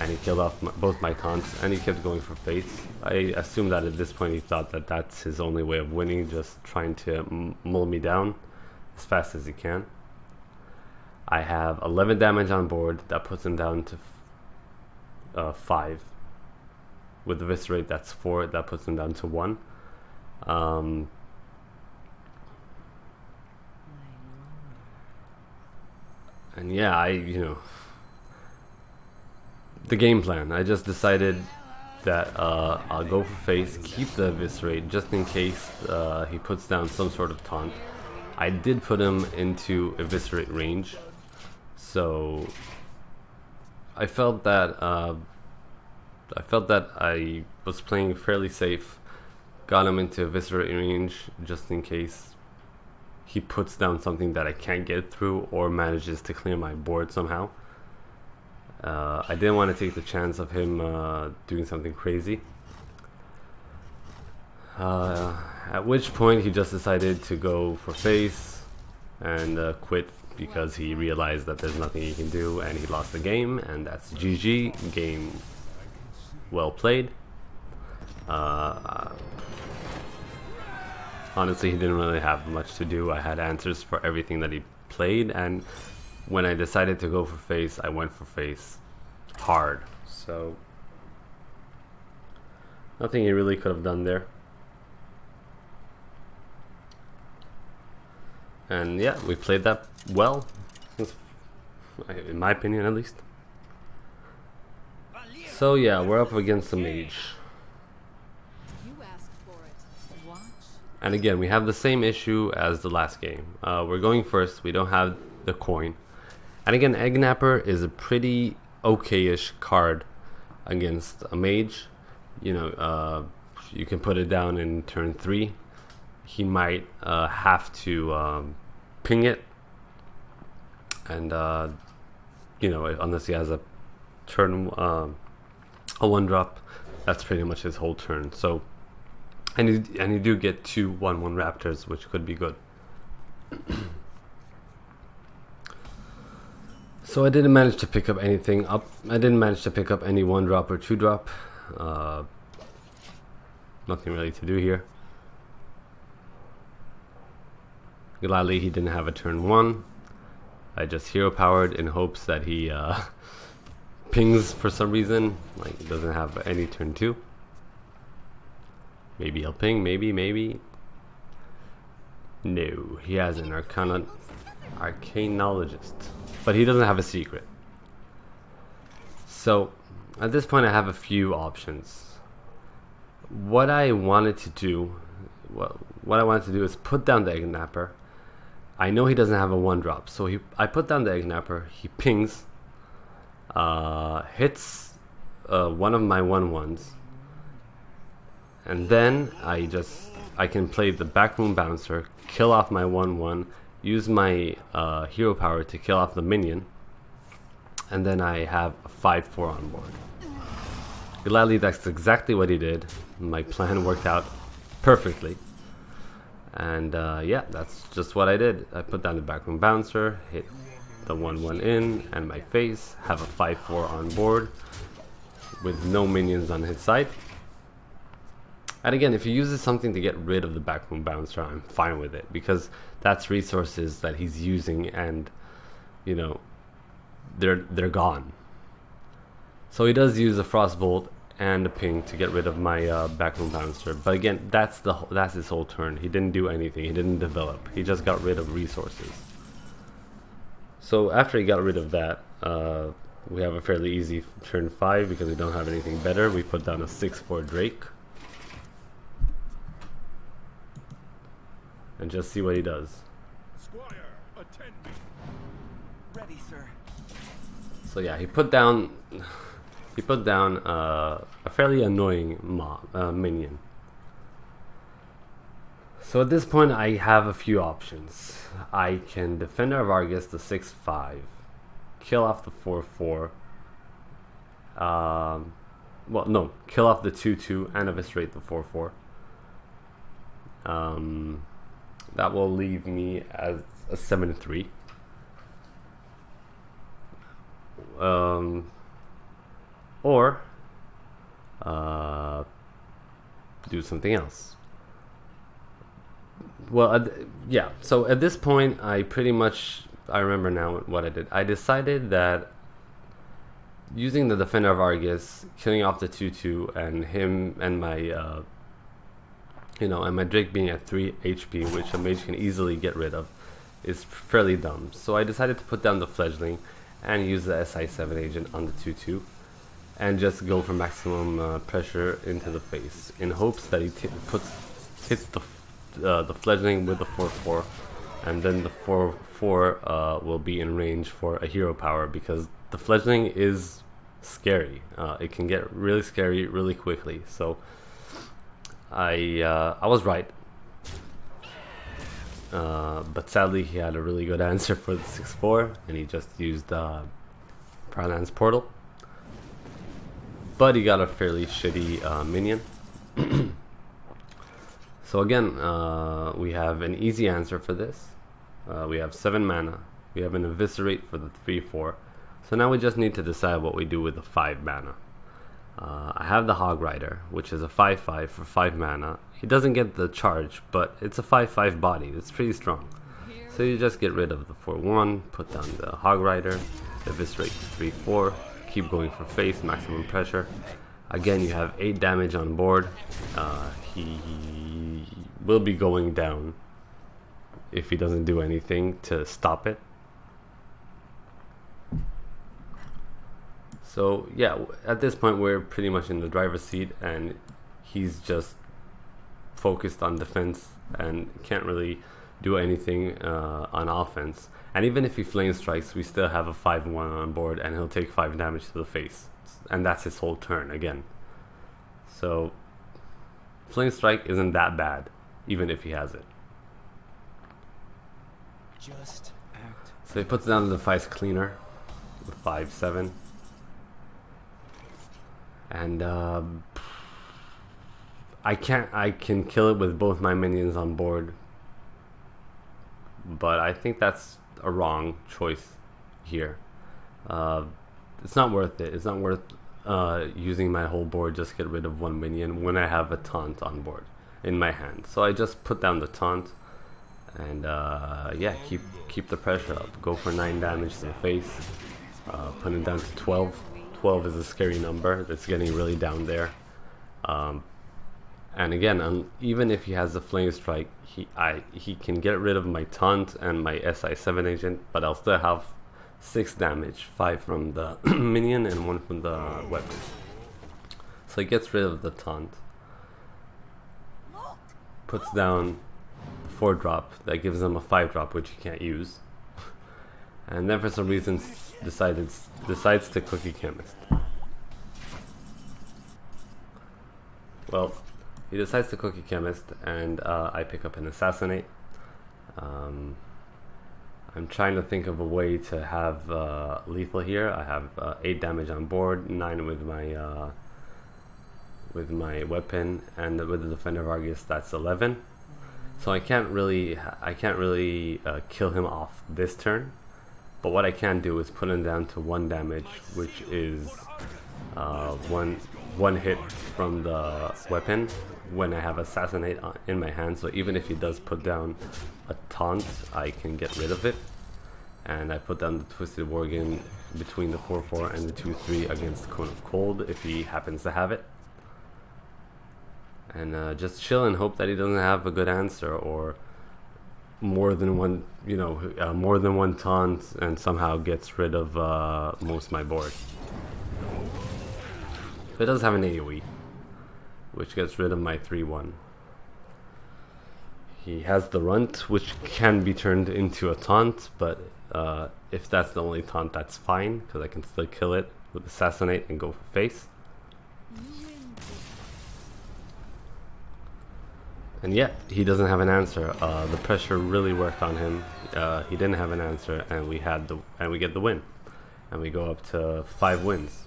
and he killed off both my taunts and he kept going for face. I assume that at this point he thought that that's his only way of winning, just trying to mull me down as fast as he can. I have 11 damage on board. That puts him down to 5. With the Viscerate, that's 4. That puts him down to 1. And yeah, the game plan. I just decided that I'll go for face, keep the Eviscerate just in case he puts down some sort of taunt. I did put him into Eviscerate range, so I felt that I was playing fairly safe. Got him into Eviscerate range just in case he puts down something that I can't get through or manages to clear my board somehow. I didn't want to take the chance of him doing something crazy. At which point he just decided to go for face and quit because he realized that there's nothing he can do and he lost the game, and that's GG. Game well played. Honestly, he didn't really have much to do. I had answers for everything that he played, and when I decided to go for face, I went for face hard. So nothing he really could have done there. And yeah, we played that well, in my opinion at least. So yeah, we're up against the mage. And again, we have the same issue as the last game. We're going first, we don't have the coin. And again, Egg Napper is a pretty okay-ish card against a mage. You know, you can put it down in turn 3. He might have to ping it. And, you know, unless he has a turn, a 1-drop, that's pretty much his whole turn. So, and you do get 2 1/1 raptors, which could be good. So I didn't manage to pick up anything up. I didn't manage to pick up any 1-drop or 2-drop. Nothing really to do here. Gladly, he didn't have a turn 1. I just hero powered in hopes that he pings for some reason. Like, he doesn't have any turn 2. Maybe he'll ping, maybe. No, he has an arcanologist. But he doesn't have a secret. So, at this point I have a few options. What I wanted to do is put down the Eggnapper. I know he doesn't have a 1-drop, so I put down the Eggnapper, he pings, hits one of my 1/1s, and then I can play the Backroom Bouncer, kill off my 1/1, use my hero power to kill off the minion, and then I have a 5/4 on board. Gladly, that's exactly what he did. My plan worked out perfectly. And yeah, that's just what I did. I put down the Backroom Bouncer, hit the 1/1 in, and my face, have a 5/4 on board with no minions on his side. And again, if he uses something to get rid of the Backroom Bouncer, I'm fine with it, because that's resources that he's using, and you know, they're gone. So he does use a Frostbolt and a ping to get rid of my Backroom Bouncer, but again, that's his whole turn. He didn't do anything. He didn't develop. He just got rid of resources. So after he got rid of that, we have a fairly easy turn 5 because we don't have anything better. We put down a 6/4 Drake. And just see what he does. Squire, attend me. Ready, sir. So yeah, he put down a fairly annoying minion. So at this point, I have a few options. I can Defender of Argus the 6/5, kill off the 4/4. Well, no, kill off the 2/2 and eviscerate the 4/4. That will leave me as a 7/3. Or do something else. Well, yeah. So at this point, I remember now what I did. I decided that using the Defender of Argus, killing off the 2/2, and him and my and my Drake being at 3 HP, which a mage can easily get rid of, is fairly dumb. So I decided to put down the Fledgling and use the SI7 agent on the 2/2, and just go for maximum pressure into the face, in hopes that he hits the Fledgling with the 4/4, and then the 4/4 will be in range for a hero power, because the Fledgling is scary. It can get really scary really quickly. So I was right, but sadly he had a really good answer for the 6/4, and he just used Paralance Portal. But he got a fairly shitty minion. So again, we have an easy answer for this. We have 7 mana. We have an Eviscerate for the 3/4. So now we just need to decide what we do with the 5 mana. I have the Hog Rider, which is a 5/5 for 5 mana. He doesn't get the charge, but it's a 5/5 body. It's pretty strong. So you just get rid of the 4/1, put down the Hog Rider, Eviscerate 3/4, keep going for face, maximum pressure. Again, you have 8 damage on board. He will be going down if he doesn't do anything to stop it. So yeah, at this point we're pretty much in the driver's seat, and he's just focused on defense and can't really do anything on offense. And even if he flame strikes, we still have a 5/1 on board, and he'll take 5 damage to the face, and that's his whole turn again. So flame strike isn't that bad, even if he has it. Just act. So he puts down the Defice Cleaner with 5/7. And I can kill it with both my minions on board, but I think that's a wrong choice here. It's not worth it. It's not worth using my whole board just to get rid of one minion when I have a taunt on board in my hand. So I just put down the taunt and yeah, keep the pressure up. Go for 9 damage to the face. Put it down to 12. 12 is a scary number. That's getting really down there. And again, even if he has a flame strike, he can get rid of my taunt and my SI7 agent, but I'll still have 6 damage, 5 from the minion and 1 from the weapon. So he gets rid of the taunt, puts down the 4-drop that gives him a 5-drop, which he can't use, and then for some reason decides to Cookie Chemist. Well, he decides to Cookie Chemist, and I pick up an Assassinate. I'm trying to think of a way to have lethal here. I have 8 damage on board, 9 with my weapon, and with the Defender of Argus that's 11. So I can't really kill him off this turn. But what I can do is put him down to 1 damage, which is one hit from the weapon when I have Assassinate in my hand. So even if he does put down a taunt, I can get rid of it. And I put down the Twisted Worgen between the 4/4 and the 2/3 against Cone of Cold if he happens to have it. And just chill and hope that he doesn't have a good answer or more than one, more than one taunt, and somehow gets rid of most of my board. So it does have an AoE, which gets rid of my 3/1. He has the Runt, which can be turned into a taunt, but if that's the only taunt, that's fine, because I can still kill it with Assassinate and go for face. And yet, he doesn't have an answer. The pressure really worked on him. He didn't have an answer, and we get the win, and we go up to 5 wins.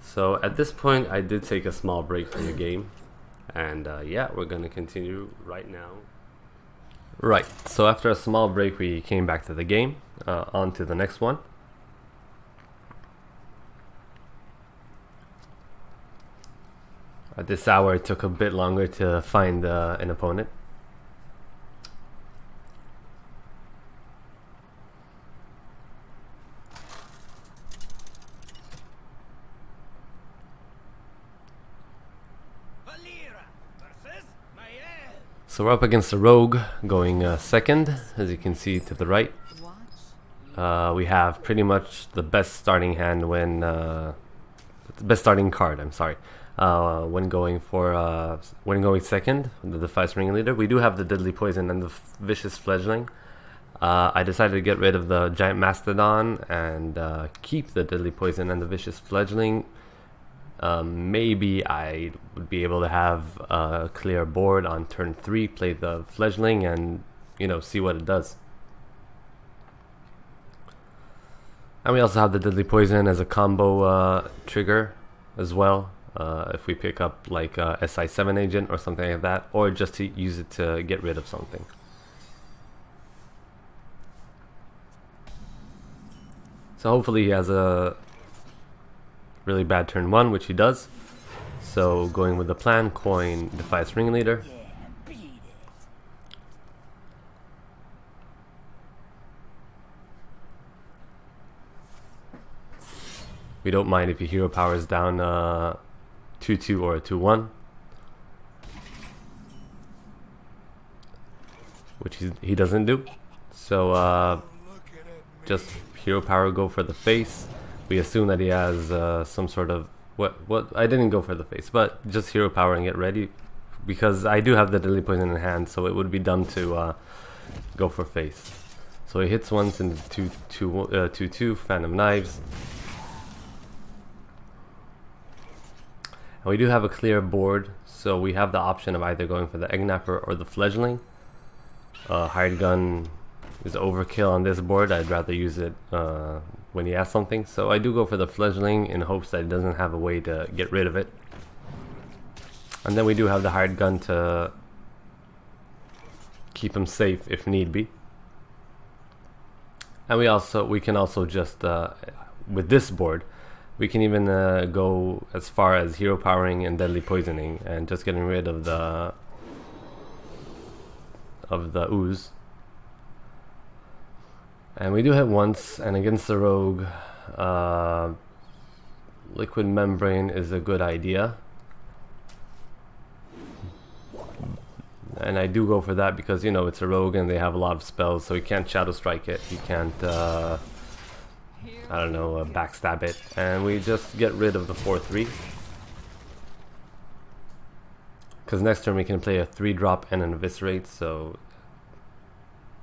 So at this point, I did take a small break from the game, and yeah, we're gonna continue right now. Right. So after a small break, we came back to the game. On to the next one. At this hour, it took a bit longer to find an opponent. So we're up against a rogue going second, as you can see to the right. We have pretty much the best starting hand when the best starting card. I'm sorry. When going second, the Defiance Ringleader, we do have the Deadly Poison and the Vicious Fledgling. I decided to get rid of the Giant Mastodon and keep the Deadly Poison and the Vicious Fledgling. Maybe I would be able to have a clear board on turn 3, play the Fledgling, and see what it does. And we also have the Deadly Poison as a combo trigger as well. If we pick up like a SI7 agent or something like that, or just to use it to get rid of something. So hopefully he has a really bad turn 1, which he does. So going with the plan, coin Defiance Ringleader. We don't mind if he hero powers down 2/2 or a 2/1, which he doesn't do. So just hero power, go for the face. We assume that he has some sort of what I didn't go for the face, but just hero power and get ready, because I do have the Deadly Poison in hand, so it would be dumb to go for face. So he hits once in the 2/2 Phantom Knives. And we do have a clear board, so we have the option of either going for the Eggnapper or the Fledgling. Hired Gun is overkill on this board. I'd rather use it when he has something. So I do go for the Fledgling in hopes that it doesn't have a way to get rid of it. And then we do have the hired gun to keep him safe if need be. And we can also just with this board, we can even go as far as hero powering and deadly poisoning and just getting rid of the ooze. And we do hit once, and against the rogue, liquid membrane is a good idea. And I do go for that because, you know, it's a rogue and they have a lot of spells, so he can't shadow strike it, he can't I don't know, backstab it. And we just get rid of the 4/3, because next turn we can play a 3-drop and an eviscerate, so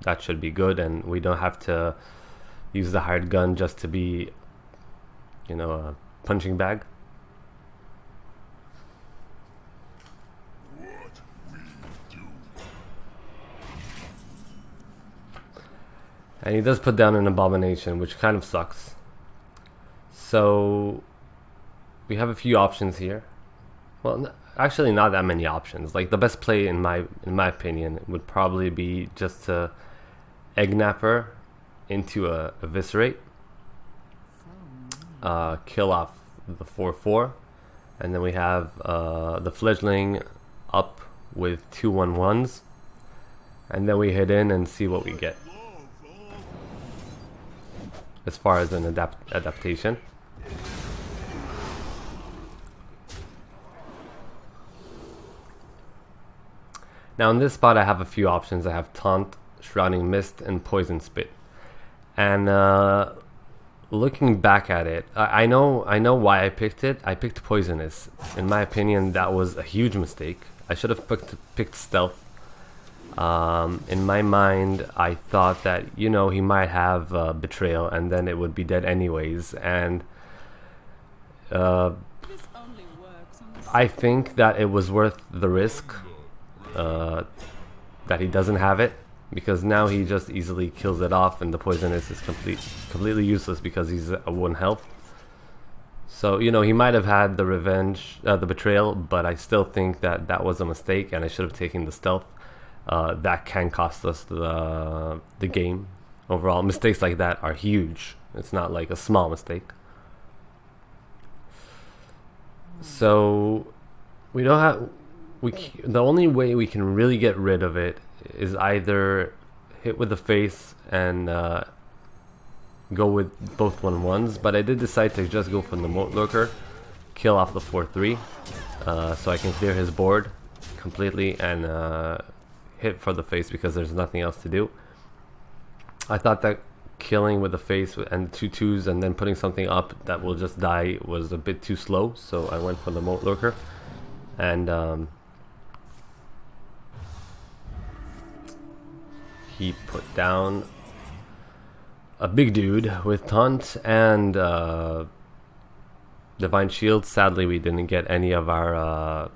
that should be good, and we don't have to use the hired gun just to be, you know, a punching bag. And he does put down an abomination, which kind of sucks. So we have a few options here. Well, actually not that many options. Like, the best play in my opinion would probably be just to egg napper into a eviscerate, kill off the 4/4, and then we have the fledgling up with 2/1/1s, and then we hit in and see what we get as far as an adaptation. Now in this spot I have a few options. I have Taunt, Shrouding Mist, and Poison Spit. And looking back at it, I know why I picked it. I picked Poisonous. In my opinion, that was a huge mistake. I should have picked Stealth. In my mind, I thought that, you know, he might have Betrayal and then it would be dead anyways. And I think that it was worth the risk that he doesn't have it, because now he just easily kills it off, and the Poisonous is completely useless because he's a 1 health. So, you know, he might have had the revenge, the Betrayal, but I still think that that was a mistake, and I should have taken the Stealth. That can cost us the game overall. Mistakes like that are huge. It's not like a small mistake. So we don't have. The only way we can really get rid of it is either hit with the face and go with both 1/1s. But I did decide to just go for the Moat Lurker, kill off the 4/3, so I can clear his board completely and hit for the face because there's nothing else to do. I thought that killing with the face and 2/2s and then putting something up that will just die was a bit too slow, so I went for the Moat Lurker. And he put down a big dude with Taunt and Divine Shield. Sadly, we didn't get any of our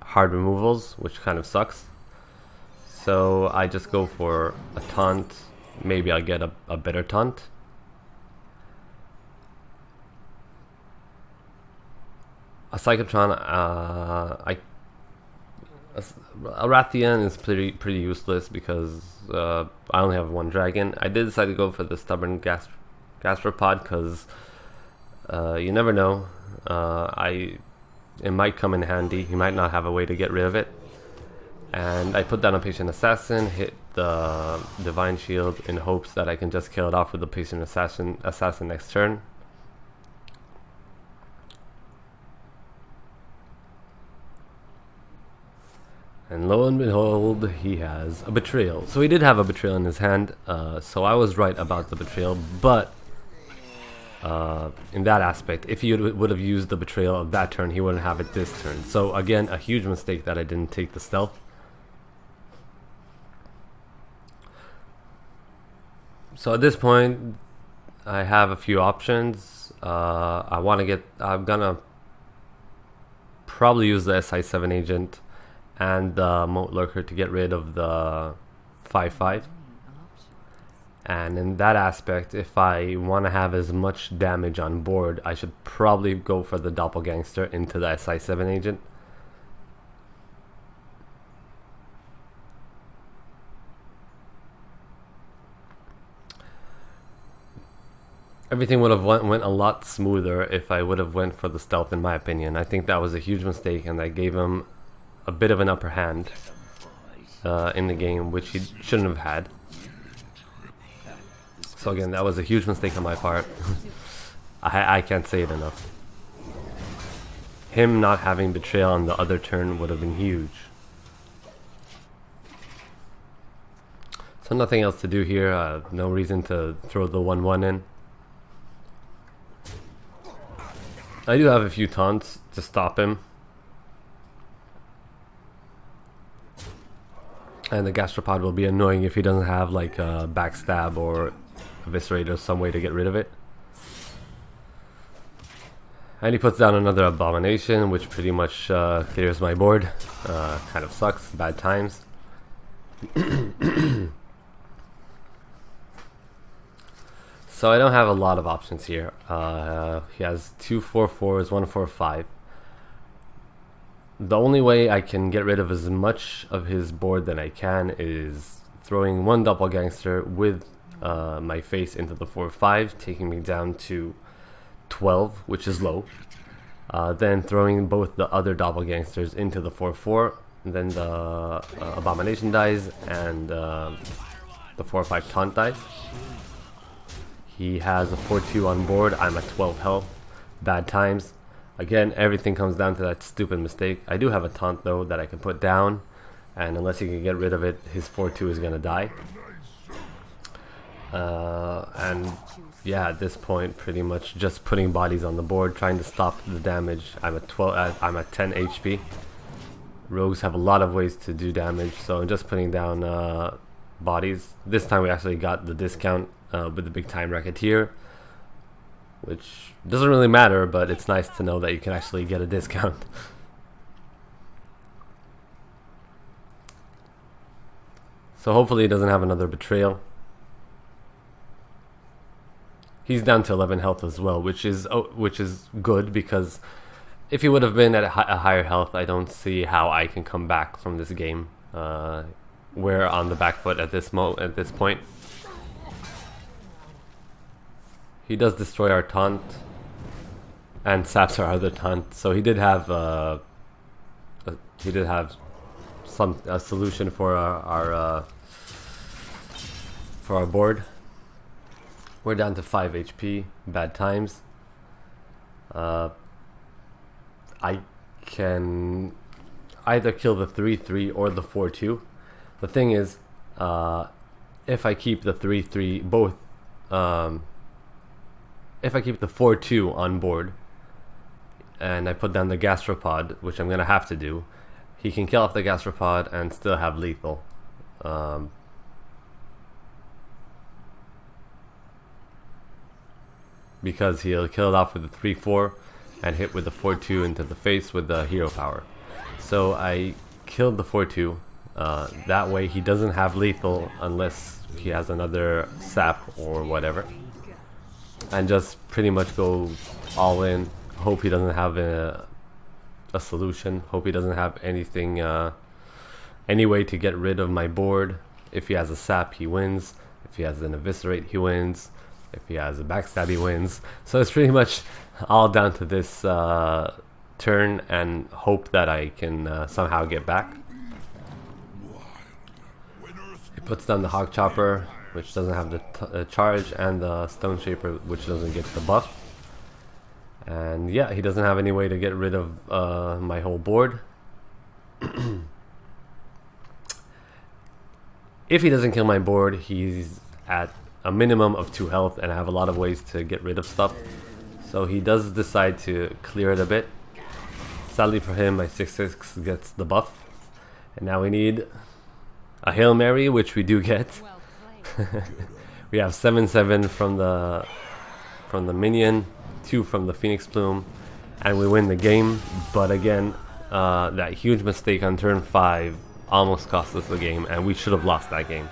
hard removals, which kind of sucks. So I just go for a Taunt. Maybe I'll get a better Taunt. A Psychotron, a Rathian is pretty useless because I only have 1 dragon. I did decide to go for the Stubborn Gastropod because you never know. It might come in handy. He might not have a way to get rid of it. And I put down a Patient Assassin, hit the Divine Shield in hopes that I can just kill it off with the Patient Assassin next turn. And lo and behold, he has a Betrayal. So he did have a Betrayal in his hand, so I was right about the Betrayal, but in that aspect, if he would have used the Betrayal of that turn, he wouldn't have it this turn. So again, a huge mistake that I didn't take the Stealth. So at this point, I have a few options. I'm gonna probably use the SI7 agent and the Moat Lurker to get rid of the 5/5. And in that aspect, if I want to have as much damage on board, I should probably go for the Doppelgangster into the SI7 agent. Everything would have went a lot smoother if I would have went for the stealth, in my opinion. I think that was a huge mistake, and that gave him a bit of an upper hand in the game, which he shouldn't have had. So again, that was a huge mistake on my part. I can't say it enough. Him not having betrayal on the other turn would have been huge. So nothing else to do here. No reason to throw the 1/1 in. I do have a few taunts to stop him. And the gastropod will be annoying if he doesn't have like a backstab or eviscerate or some way to get rid of it. And he puts down another abomination, which pretty much clears my board. Kind of sucks, bad times. So I don't have a lot of options here. He has 2 4/4s, 1 4/5. The only way I can get rid of as much of his board than I can is throwing one doppelgangster with my face into the 4/5, taking me down to 12, which is low. Then throwing both the other doppelgangsters into the 4/4. Then the abomination dies and the 4/5 taunt dies. He has a 4/2 on board. I'm at 12 health. Bad times. Again, everything comes down to that stupid mistake. I do have a taunt though that I can put down, and unless he can get rid of it, his 4/2 is gonna die. And yeah, at this point, pretty much just putting bodies on the board, trying to stop the damage. I'm at 12. I'm at 10 HP. Rogues have a lot of ways to do damage, so I'm just putting down bodies. This time we actually got the discount with the big time racketeer, which doesn't really matter, but it's nice to know that you can actually get a discount. So hopefully he doesn't have another betrayal. He's down to 11 health as well, which is good, because if he would have been at a higher health, I don't see how I can come back from this game. We're on the back foot at this point. He does destroy our taunt and saps our other taunt, so he did have a solution for our board. We're down to 5 HP. Bad times. I can either kill the 3/3 or the 4/2. The thing is, if I keep the 3/3 both. If I keep the 4/2 on board and I put down the gastropod, which I'm going to have to do, he can kill off the gastropod and still have lethal. Because he'll kill it off with the 3/4 and hit with the 4/2 into the face with the hero power. So I killed the 4/2. That way he doesn't have lethal unless he has another sap or whatever. And just pretty much go all in. Hope he doesn't have a solution. Hope he doesn't have anything, any way to get rid of my board. If he has a sap, he wins. If he has an eviscerate, he wins. If he has a backstab, he wins. So it's pretty much all down to this turn, and hope that I can somehow get back. He puts down the Hog Chopper, which doesn't have the charge, and the Stone Shaper, which doesn't get the buff. And yeah, he doesn't have any way to get rid of my whole board. If he doesn't kill my board, he's at a minimum of 2 health, and I have a lot of ways to get rid of stuff. So he does decide to clear it a bit. Sadly for him, my 6/6 gets the buff. And now we need a Hail Mary, which we do get. We have 7/7 from the minion, 2 from the Phoenix Plume, and we win the game. But again, that huge mistake on turn 5 almost cost us the game, and we should have lost that game.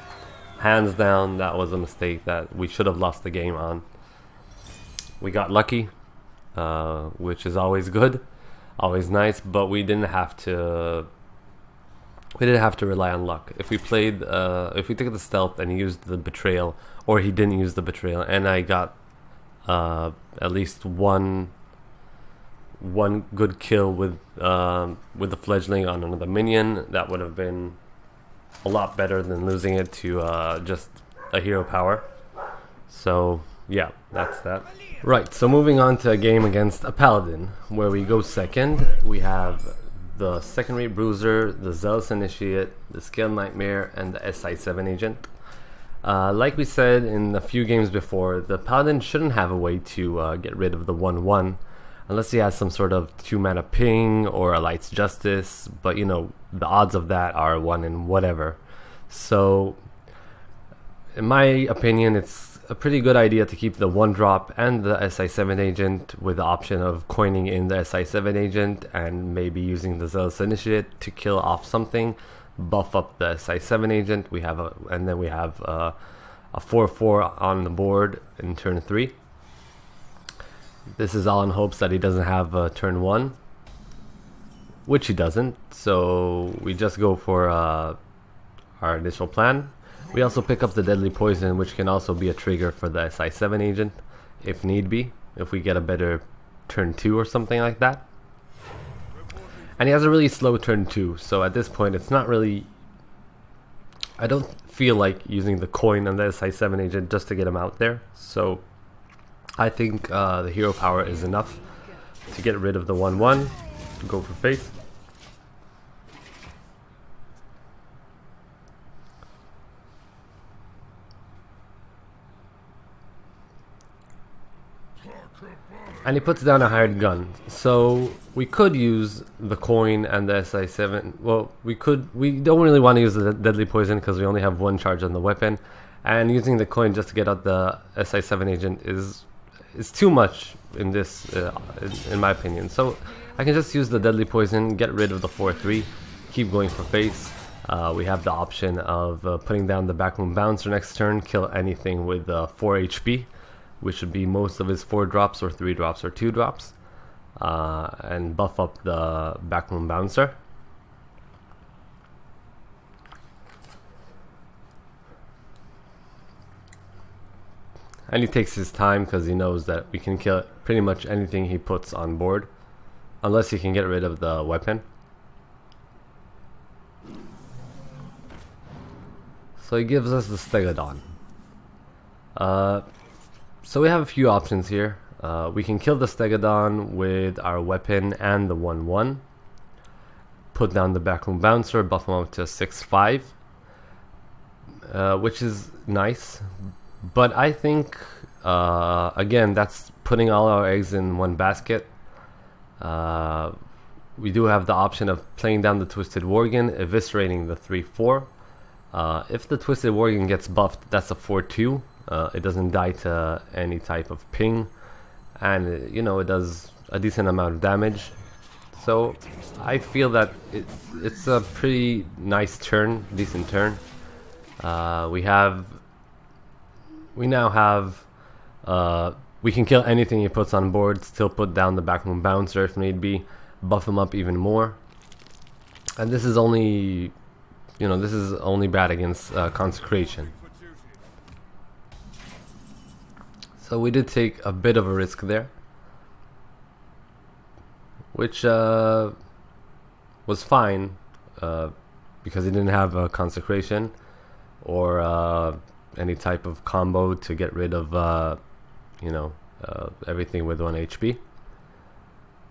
Hands down, that was a mistake that we should have lost the game on. We got lucky, which is always good, always nice, but we didn't have to rely on luck. If we played, if we took the stealth and he used the betrayal, or he didn't use the betrayal, and I got at least one good kill with the fledgling on another minion. That would have been a lot better than losing it to just a hero power. So yeah, that's that. Right, so moving on to a game against a paladin, where we go second. We have the second rate bruiser, the zealous initiate, the scaled nightmare, and the SI7 agent. Like we said in a few games before, the paladin shouldn't have a way to get rid of the 1/1 unless he has some sort of 2-mana ping or a light's justice, but you know, the odds of that are 1 in whatever. So in my opinion, it's a pretty good idea to keep the 1-drop and the SI7 agent, with the option of coining in the SI7 agent and maybe using the zealous initiate to kill off something, buff up the SI7 agent. And then we have a 4/4 on the board in turn 3. This is all in hopes that he doesn't have turn 1, which he doesn't, so we just go for our initial plan. We also pick up the deadly poison, which can also be a trigger for the SI7 agent if need be, if we get a better turn 2 or something like that. And he has a really slow turn 2, so at this point it's not really, I don't feel like using the coin on the SI7 agent just to get him out there. So I think the hero power is enough to get rid of the 1/1, to go for face. And he puts down a hired gun. So we could use the coin and the SI7. Well, we don't really want to use the deadly poison because we only have 1 charge on the weapon. And using the coin just to get out the SI7 agent is too much in this, in my opinion. So I can just use the deadly poison, get rid of the 4/3, keep going for face. We have the option of putting down the backroom bouncer next turn, kill anything with 4 HP, which would be most of his 4 drops or 3 drops or 2 drops, and buff up the backroom bouncer. And he takes his time because he knows that we can kill pretty much anything he puts on board, unless he can get rid of the weapon. So he gives us the Stegodon. So we have a few options here. We can kill the Stegodon with our weapon and the 1/1. Put down the backroom bouncer, buff him up to 6/5, which is nice. But I think, again, that's putting all our eggs in one basket. We do have the option of playing down the Twisted Worgen, eviscerating the 3/4. If the Twisted Worgen gets buffed, that's a 4/2. It doesn't die to any type of ping, and you know, it does a decent amount of damage. So I feel that it's a pretty nice turn, decent turn. We now have we can kill anything he puts on board, still put down the backroom bouncer if need be, buff him up even more. And this is only, you know, this is only bad against consecration. So we did take a bit of a risk there, which was fine because he didn't have a consecration or any type of combo to get rid of you know, everything with 1 HP.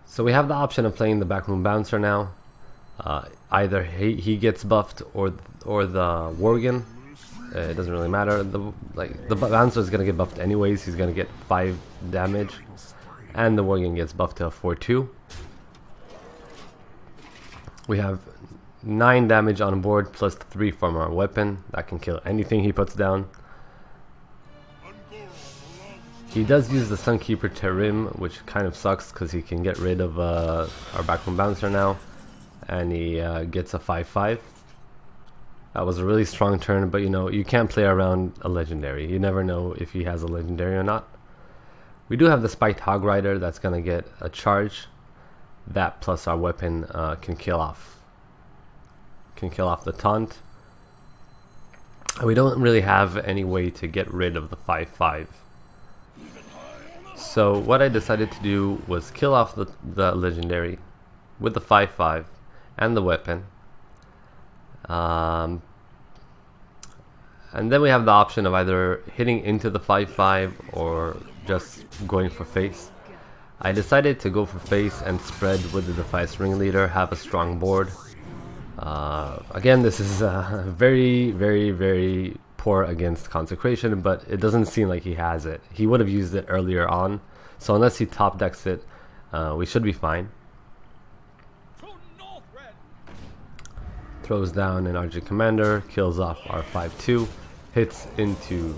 So we have the option of playing the backroom bouncer now. Either he gets buffed or the Worgen. It doesn't really matter. The bouncer is gonna get buffed anyways. He's gonna get 5 damage, and the Worgen gets buffed to a 4/2. We have 9 damage on board plus 3 from our weapon. That can kill anything he puts down. He does use the Sunkeeper Terim, which kind of sucks because he can get rid of our backroom bouncer now, and he gets a 5/5. That was a really strong turn, but you know, you can't play around a legendary. You never know if he has a legendary or not. We do have the Spiked Hog Rider that's gonna get a charge. That plus our weapon can kill off the taunt. And we don't really have any way to get rid of the 5/5. So what I decided to do was kill off the legendary with the 5/5 and the weapon. And then we have the option of either hitting into the 5/5 or just going for face. I decided to go for face and spread with the Defiance Ringleader, have a strong board. Again, this is very, very, very poor against Consecration, but it doesn't seem like he has it. He would have used it earlier on, so unless he top decks it, we should be fine. Throws down an Argent Commander, kills off our 5/2, hits into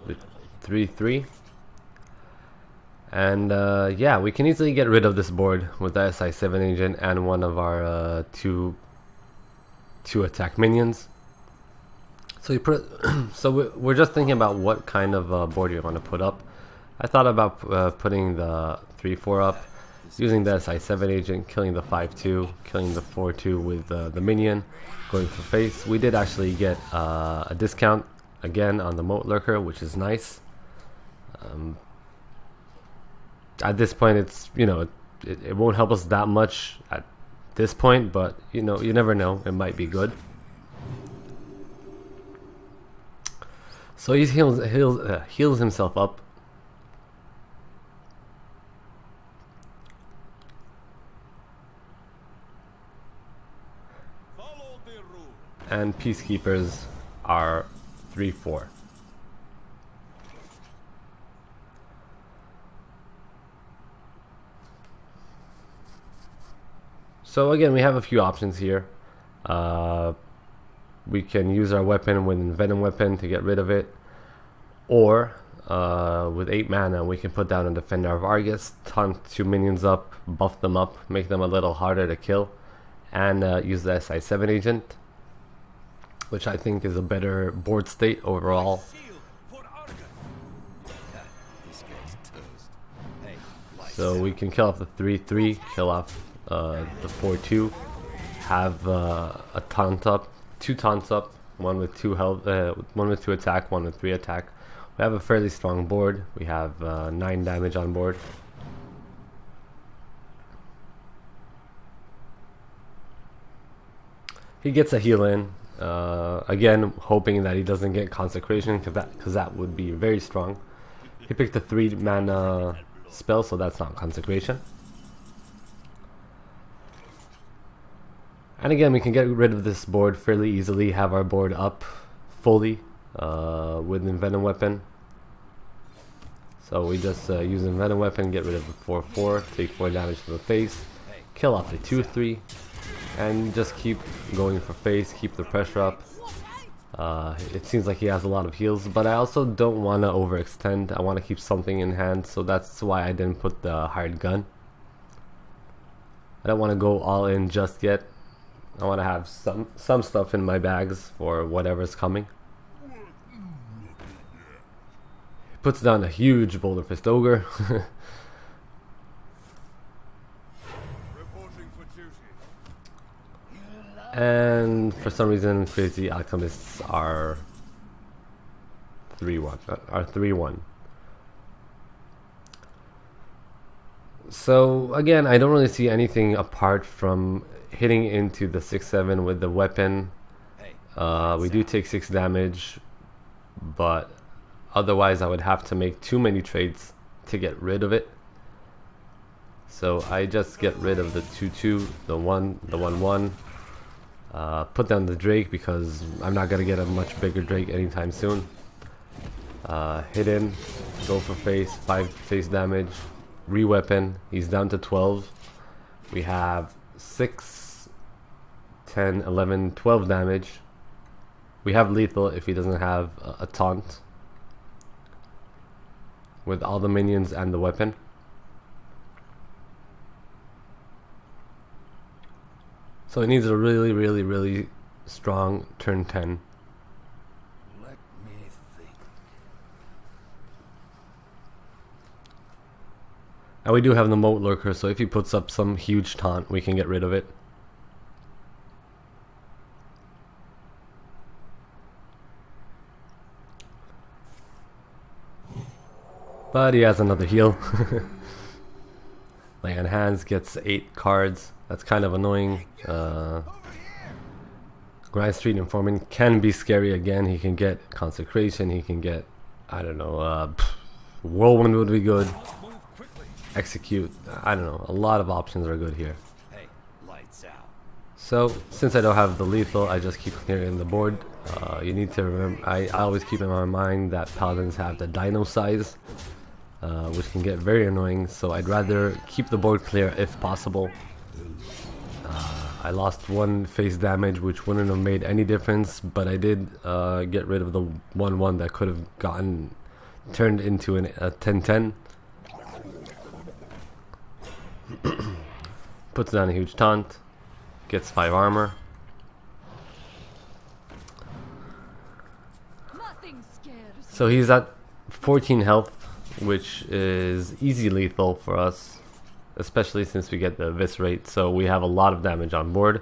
the 3/3. And yeah, we can easily get rid of this board with the SI7 agent and one of our two attack minions. So we're just thinking about what kind of board you want to put up. I thought about putting the 3/4 up, using the SI7 agent, killing the 5/2, killing the 4/2 with the minion, going for face. We did actually get a discount again on the Moat Lurker, which is nice. At this point, it's, you know, it won't help us that much at this point, but you know, you never know, it might be good. So he heals himself up. And Peacekeepers are 3/4. So again, we have a few options here. We can use our weapon with Venom Weapon to get rid of it, or with 8 mana we can put down a Defender of Argus, taunt 2 minions up, buff them up, make them a little harder to kill, and use the SI7 agent, which I think is a better board state overall. So we can kill off the 3/3, kill off the 4/2, have a taunt up, 2 taunts up, one with 2 health, one with 2 attack, one with 3 attack. We have a fairly strong board. We have 9 damage on board. He gets a heal in, again hoping that he doesn't get Consecration, because that would be very strong. He picked a 3 mana spell, so that's not Consecration. And again, we can get rid of this board fairly easily, have our board up fully with Venom Weapon. So we just use Venom Weapon, get rid of the 4/4, take 4 damage to the face, kill off the 2/3, and just keep going for face, keep the pressure up. It seems like he has a lot of heals, but I also don't want to overextend. I want to keep something in hand, so that's why I didn't put the hired gun. I don't want to go all in just yet. I want to have some stuff in my bags for whatever's coming. Puts down a huge Boulder Fist Ogre. And for some reason, Crazy Alchemists are 3/1. So again, I don't really see anything apart from hitting into the 6/7 with the weapon. We do take 6 damage, but otherwise I would have to make too many trades to get rid of it. So I just get rid of the 2/2, the 1/1. Put down the Drake because I'm not gonna get a much bigger Drake anytime soon. Hit in, go for face, 5 face damage, re-weapon. He's down to 12. We have 6, 10, 11, 12 damage. We have lethal if he doesn't have a taunt with all the minions and the weapon. So it needs a really, really, really strong turn 10. Let me think. And we do have the Moat Lurker, so if he puts up some huge taunt, we can get rid of it. But he has another heal. Lay on Hands gets 8 cards. That's kind of annoying. Grind Street Informant can be scary again. He can get Consecration. He can get, I don't know, Whirlwind would be good. Execute. I don't know. A lot of options are good here. Hey, lights out. So, since I don't have the lethal, I just keep clearing the board. You need to remember, I always keep in my mind that Paladins have the dino size, which can get very annoying, so I'd rather keep the board clear if possible. I lost 1 face damage, which wouldn't have made any difference, but I did get rid of the 1-1 that could have gotten turned into a 10-10. Puts down a huge taunt, gets 5 armor. So he's at 14 health, which is easy lethal for us, especially since we get the Eviscerate, so we have a lot of damage on board.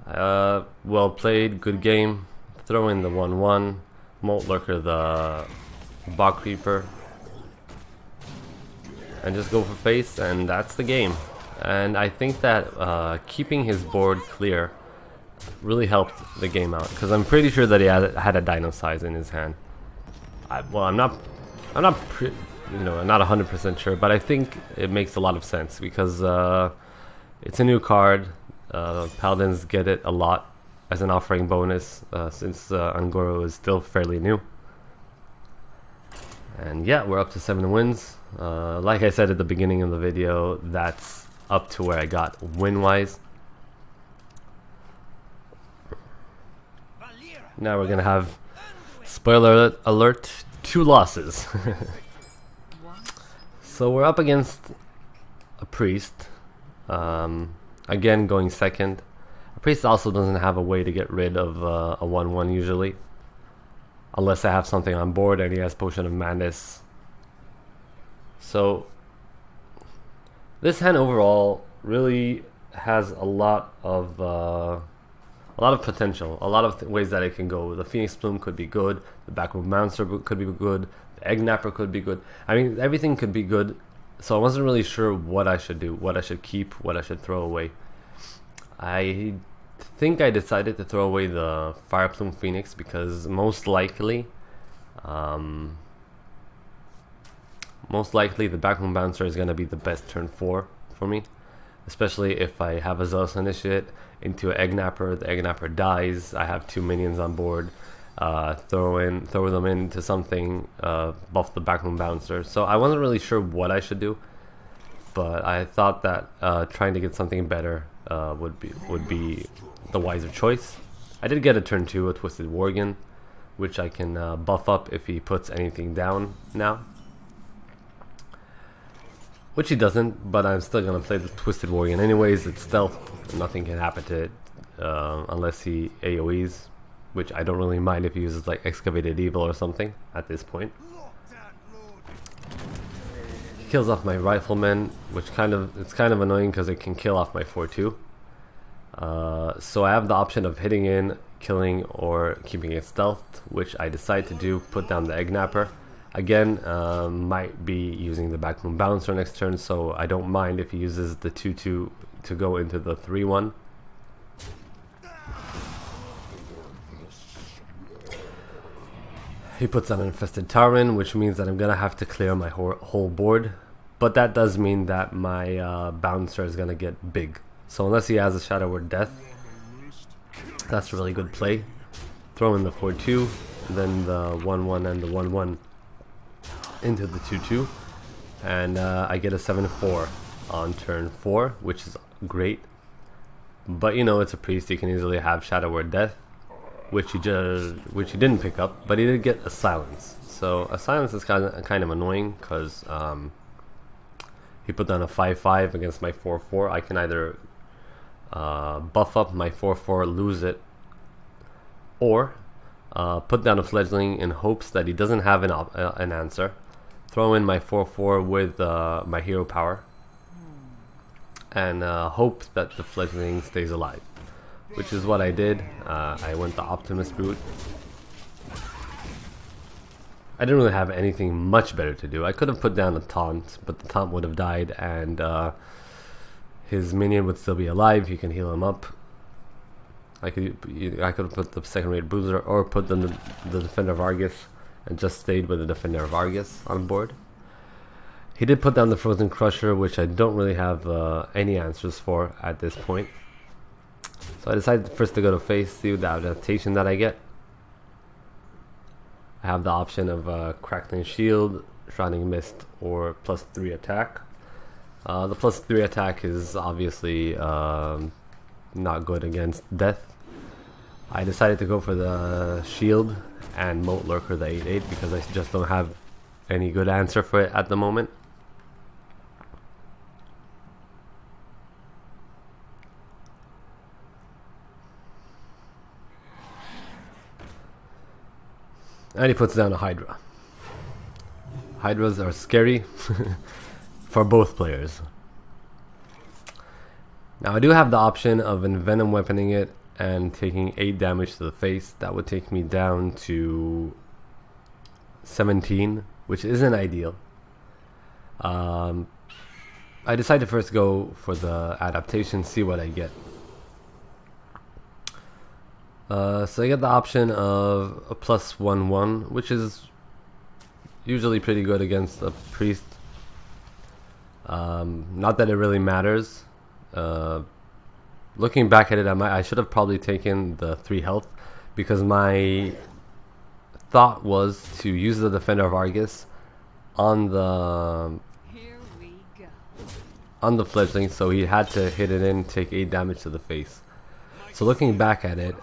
Well played, good game. Throw in the 1-1, Molt Lurker the Bog Creeper, and just go for face, and that's the game. And I think that keeping his board clear really helped the game out, because I'm pretty sure that he had a dino size in his hand. I'm not 100% sure, but I think it makes a lot of sense because it's a new card. Paladins get it a lot as an offering bonus since Angoro is still fairly new. And yeah, we're up to 7 wins. Like I said at the beginning of the video, that's up to where I got win-wise. Now we're gonna have, spoiler alert, 2 losses. So we're up against a priest, again going second. A priest also doesn't have a way to get rid of a 1-1 usually, unless I have something on board and he has Potion of Madness. So this hand overall really has a lot of potential, a lot of ways that it can go. The Phoenix Plume could be good, the Backroom Bouncer could be good, the Egg Napper could be good. I mean, everything could be good, so I wasn't really sure what I should do, what I should keep, what I should throw away. I think I decided to throw away the Fire Plume Phoenix because most likely the Backroom Bouncer is going to be the best turn 4 for me, especially if I have a Zealous Initiate into an Egg Napper. The Egg Napper dies, I have 2 minions on board, throw them into something, buff the Backroom Bouncer. So I wasn't really sure what I should do, but I thought that trying to get something better would be the wiser choice. I did get a turn 2, a Twisted Worgen, which I can buff up if he puts anything down now, which he doesn't, but I'm still gonna play the Twisted Worgen anyways. It's stealth, nothing can happen to it unless he AoEs, which I don't really mind if he uses like Excavated Evil or something at this point. He kills off my Rifleman, which it's kind of annoying because it can kill off my 4-2. So I have the option of hitting in, killing, or keeping it stealth, which I decide to do, put down the Egg Napper. Again, might be using the Backroom Bouncer next turn, so I don't mind if he uses the 2-2 to go into the 3-1. He puts on an Infested Tauren, which means that I'm gonna have to clear my whole board, but that does mean that my Bouncer is gonna get big. So unless he has a Shadow Word Death, that's a really good play. Throw in the 4-2, then the 1-1 and the 1-1 into the 2-2, and I get a 7-4 on turn 4, which is great. But you know, it's a priest, he can easily have Shadow Word Death, which he didn't pick up, but he did get a Silence. So a Silence is kind of annoying because he put down a 5-5 against my 4-4. I can either buff up my 4-4, lose it, or put down a Fledgling in hopes that he doesn't have an answer. Throw in my 4-4 with my hero power, and hope that the Fledgling stays alive, which is what I did. I went the Optimist route. I didn't really have anything much better to do. I could have put down a taunt, but the taunt would have died, and his minion would still be alive. He can heal him up. I could have put the second rate bruiser, or put the defender of Argus, and just stayed with the defender of Argus on board. He did put down the frozen crusher, which I don't really have any answers for at this point. So I decided first to go to face, see the adaptation that I get. I have the option of Crackling Shield, Shrouding Mist, or +3 attack. The +3 attack is obviously not good against death. I decided to go for the shield and Moat Lurker, the 8/8, because I just don't have any good answer for it at the moment. And he puts down a Hydra. Hydras are scary for both players. Now I do have the option of Envenom Weaponing it and taking 8 damage to the face. That would take me down to 17, which isn't ideal. I decided to first go for the adaptation, see what I get. So I get the option of a +1/1, which is usually pretty good against a priest. Not that it really matters. Looking back at it, I should have probably taken the 3 health, because my thought was to use the defender of Argus on the fledgling, so he had to hit it in, take 8 damage to the face. So looking back at it,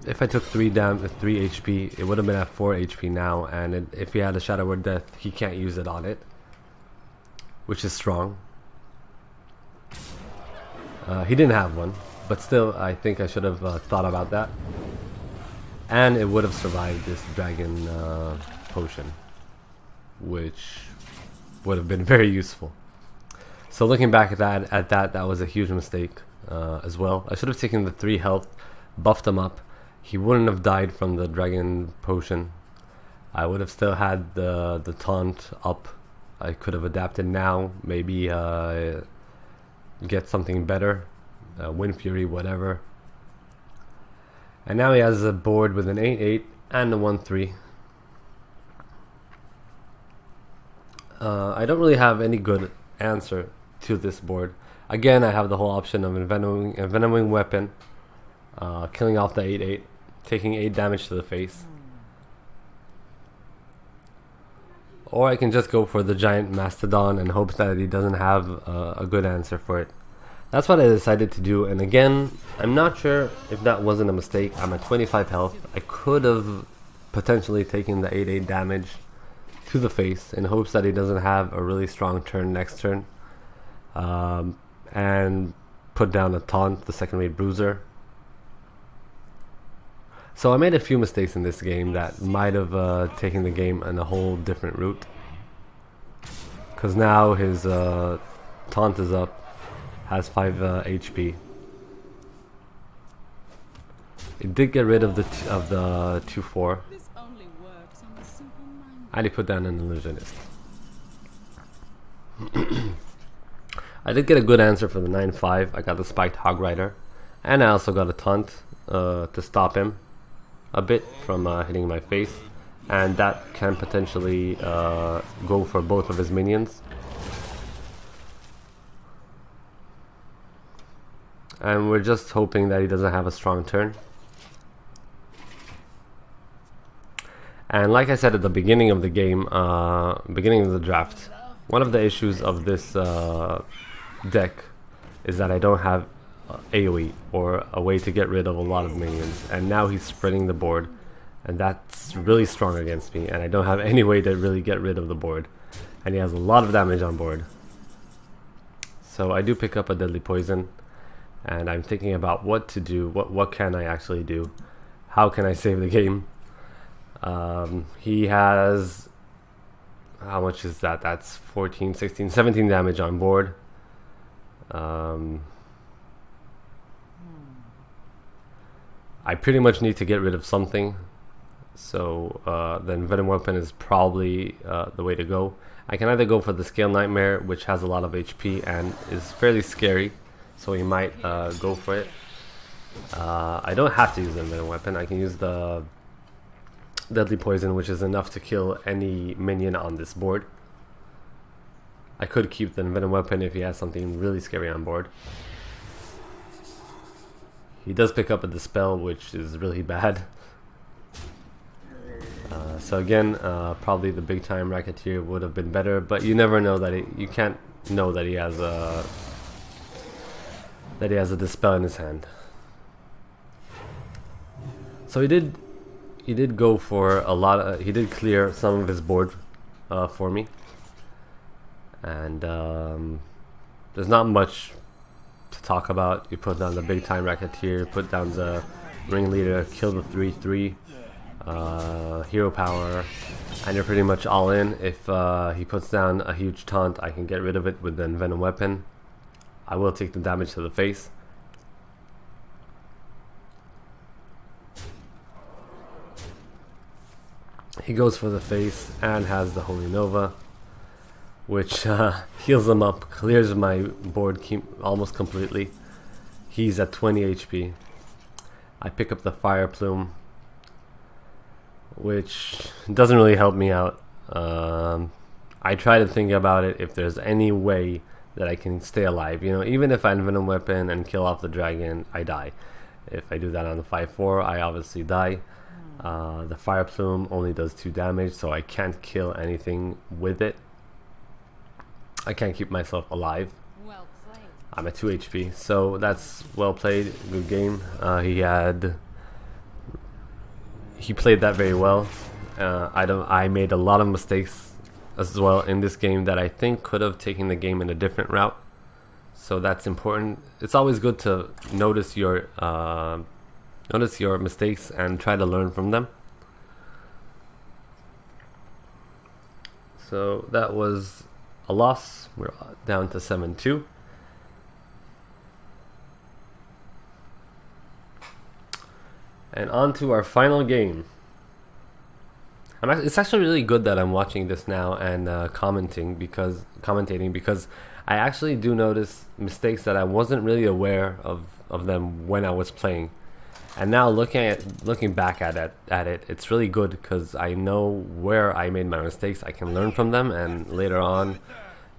if I took 3 HP, it would have been at 4 HP now, and if he had a Shadow Word Death, he can't use it on it, which is strong. He didn't have one, but still, I think I should have thought about that. And it would have survived this dragon potion, which would have been very useful. So looking back at that was a huge mistake as well. I should have taken the 3 health, buffed him up. He wouldn't have died from the dragon potion. I would have still had the taunt up. I could have adapted now, maybe get something better, Wind Fury, whatever. And now he has a board with an 8/8 and a 1/3. I don't really have any good answer to this board. Again, I have the whole option of Envenoming Weapon, killing off the 8/8, taking 8 damage to the face. Or I can just go for the giant Mastodon and hope that he doesn't have a good answer for it. That's what I decided to do, and again, I'm not sure if that wasn't a mistake. I'm at 25 health. I could have potentially taken the 8/8 damage to the face in hopes that he doesn't have a really strong turn next turn. And put down a taunt, the second rate bruiser. So I made a few mistakes in this game that might have taken the game in a whole different route. Because now his taunt is up, has 5 HP. It did get rid of the 2/4. And he put down an illusionist. I did get a good answer for the 9/5. I got the spiked Hog Rider, and I also got a taunt to stop him a bit from hitting my face, and that can potentially go for both of his minions. And we're just hoping that he doesn't have a strong turn. And like I said at the beginning of the game, beginning of the draft, one of the issues of this deck is that I don't have AoE or a way to get rid of a lot of minions, and now he's spreading the board, and that's really strong against me, and I don't have any way to really get rid of the board, and he has a lot of damage on board. So I do pick up a Deadly Poison, and I'm thinking about what to do. What can I actually do? How can I save the game? He has, how much is that? That's 14, 16, 17 damage on board. I pretty much need to get rid of something. so then Venom Weapon is probably the way to go. I can either go for the Scale Nightmare, which has a lot of HP and is fairly scary, so we might go for it. I don't have to use the Venom Weapon. I can use the Deadly Poison, which is enough to kill any minion on this board. I could keep the Venom Weapon if he has something really scary on board. He does pick up a Dispel, which is really bad. So again, probably the big time Racketeer would have been better, but you never know that you can't know that he has a Dispel in his hand. So he did go for a lot. He did clear some of his board for me, and there's not much to talk about. You put down the big time Racketeer, put down the Ringleader, kill the 3/3, hero power, and you're pretty much all in. If he puts down a huge taunt, I can get rid of it with the Venom Weapon. I will take the damage to the face. He goes for the face and has the Holy Nova, which heals him up, clears my board almost completely. He's at 20 HP. I pick up the Fire Plume, which doesn't really help me out. I try to think about it if there's any way that I can stay alive. You know, even if I Venom Weapon and kill off the dragon, I die. If I do that on the 5/4, I obviously die. The Fire Plume only does 2 damage, so I can't kill anything with it. I can't keep myself alive. Well played. I'm at 2 HP, so that's well played. Good game. He played that very well. I made a lot of mistakes as well in this game that I think could have taken the game in a different route. So that's important. It's always good to notice your mistakes and try to learn from them. So that was a loss. We're down to 7-2. And on to our final game. It's actually really good that I'm watching this now and commentating because I actually do notice mistakes that I wasn't really aware of them when I was playing. And now looking back at it, it's really good because I know where I made my mistakes. I can learn from them, and later on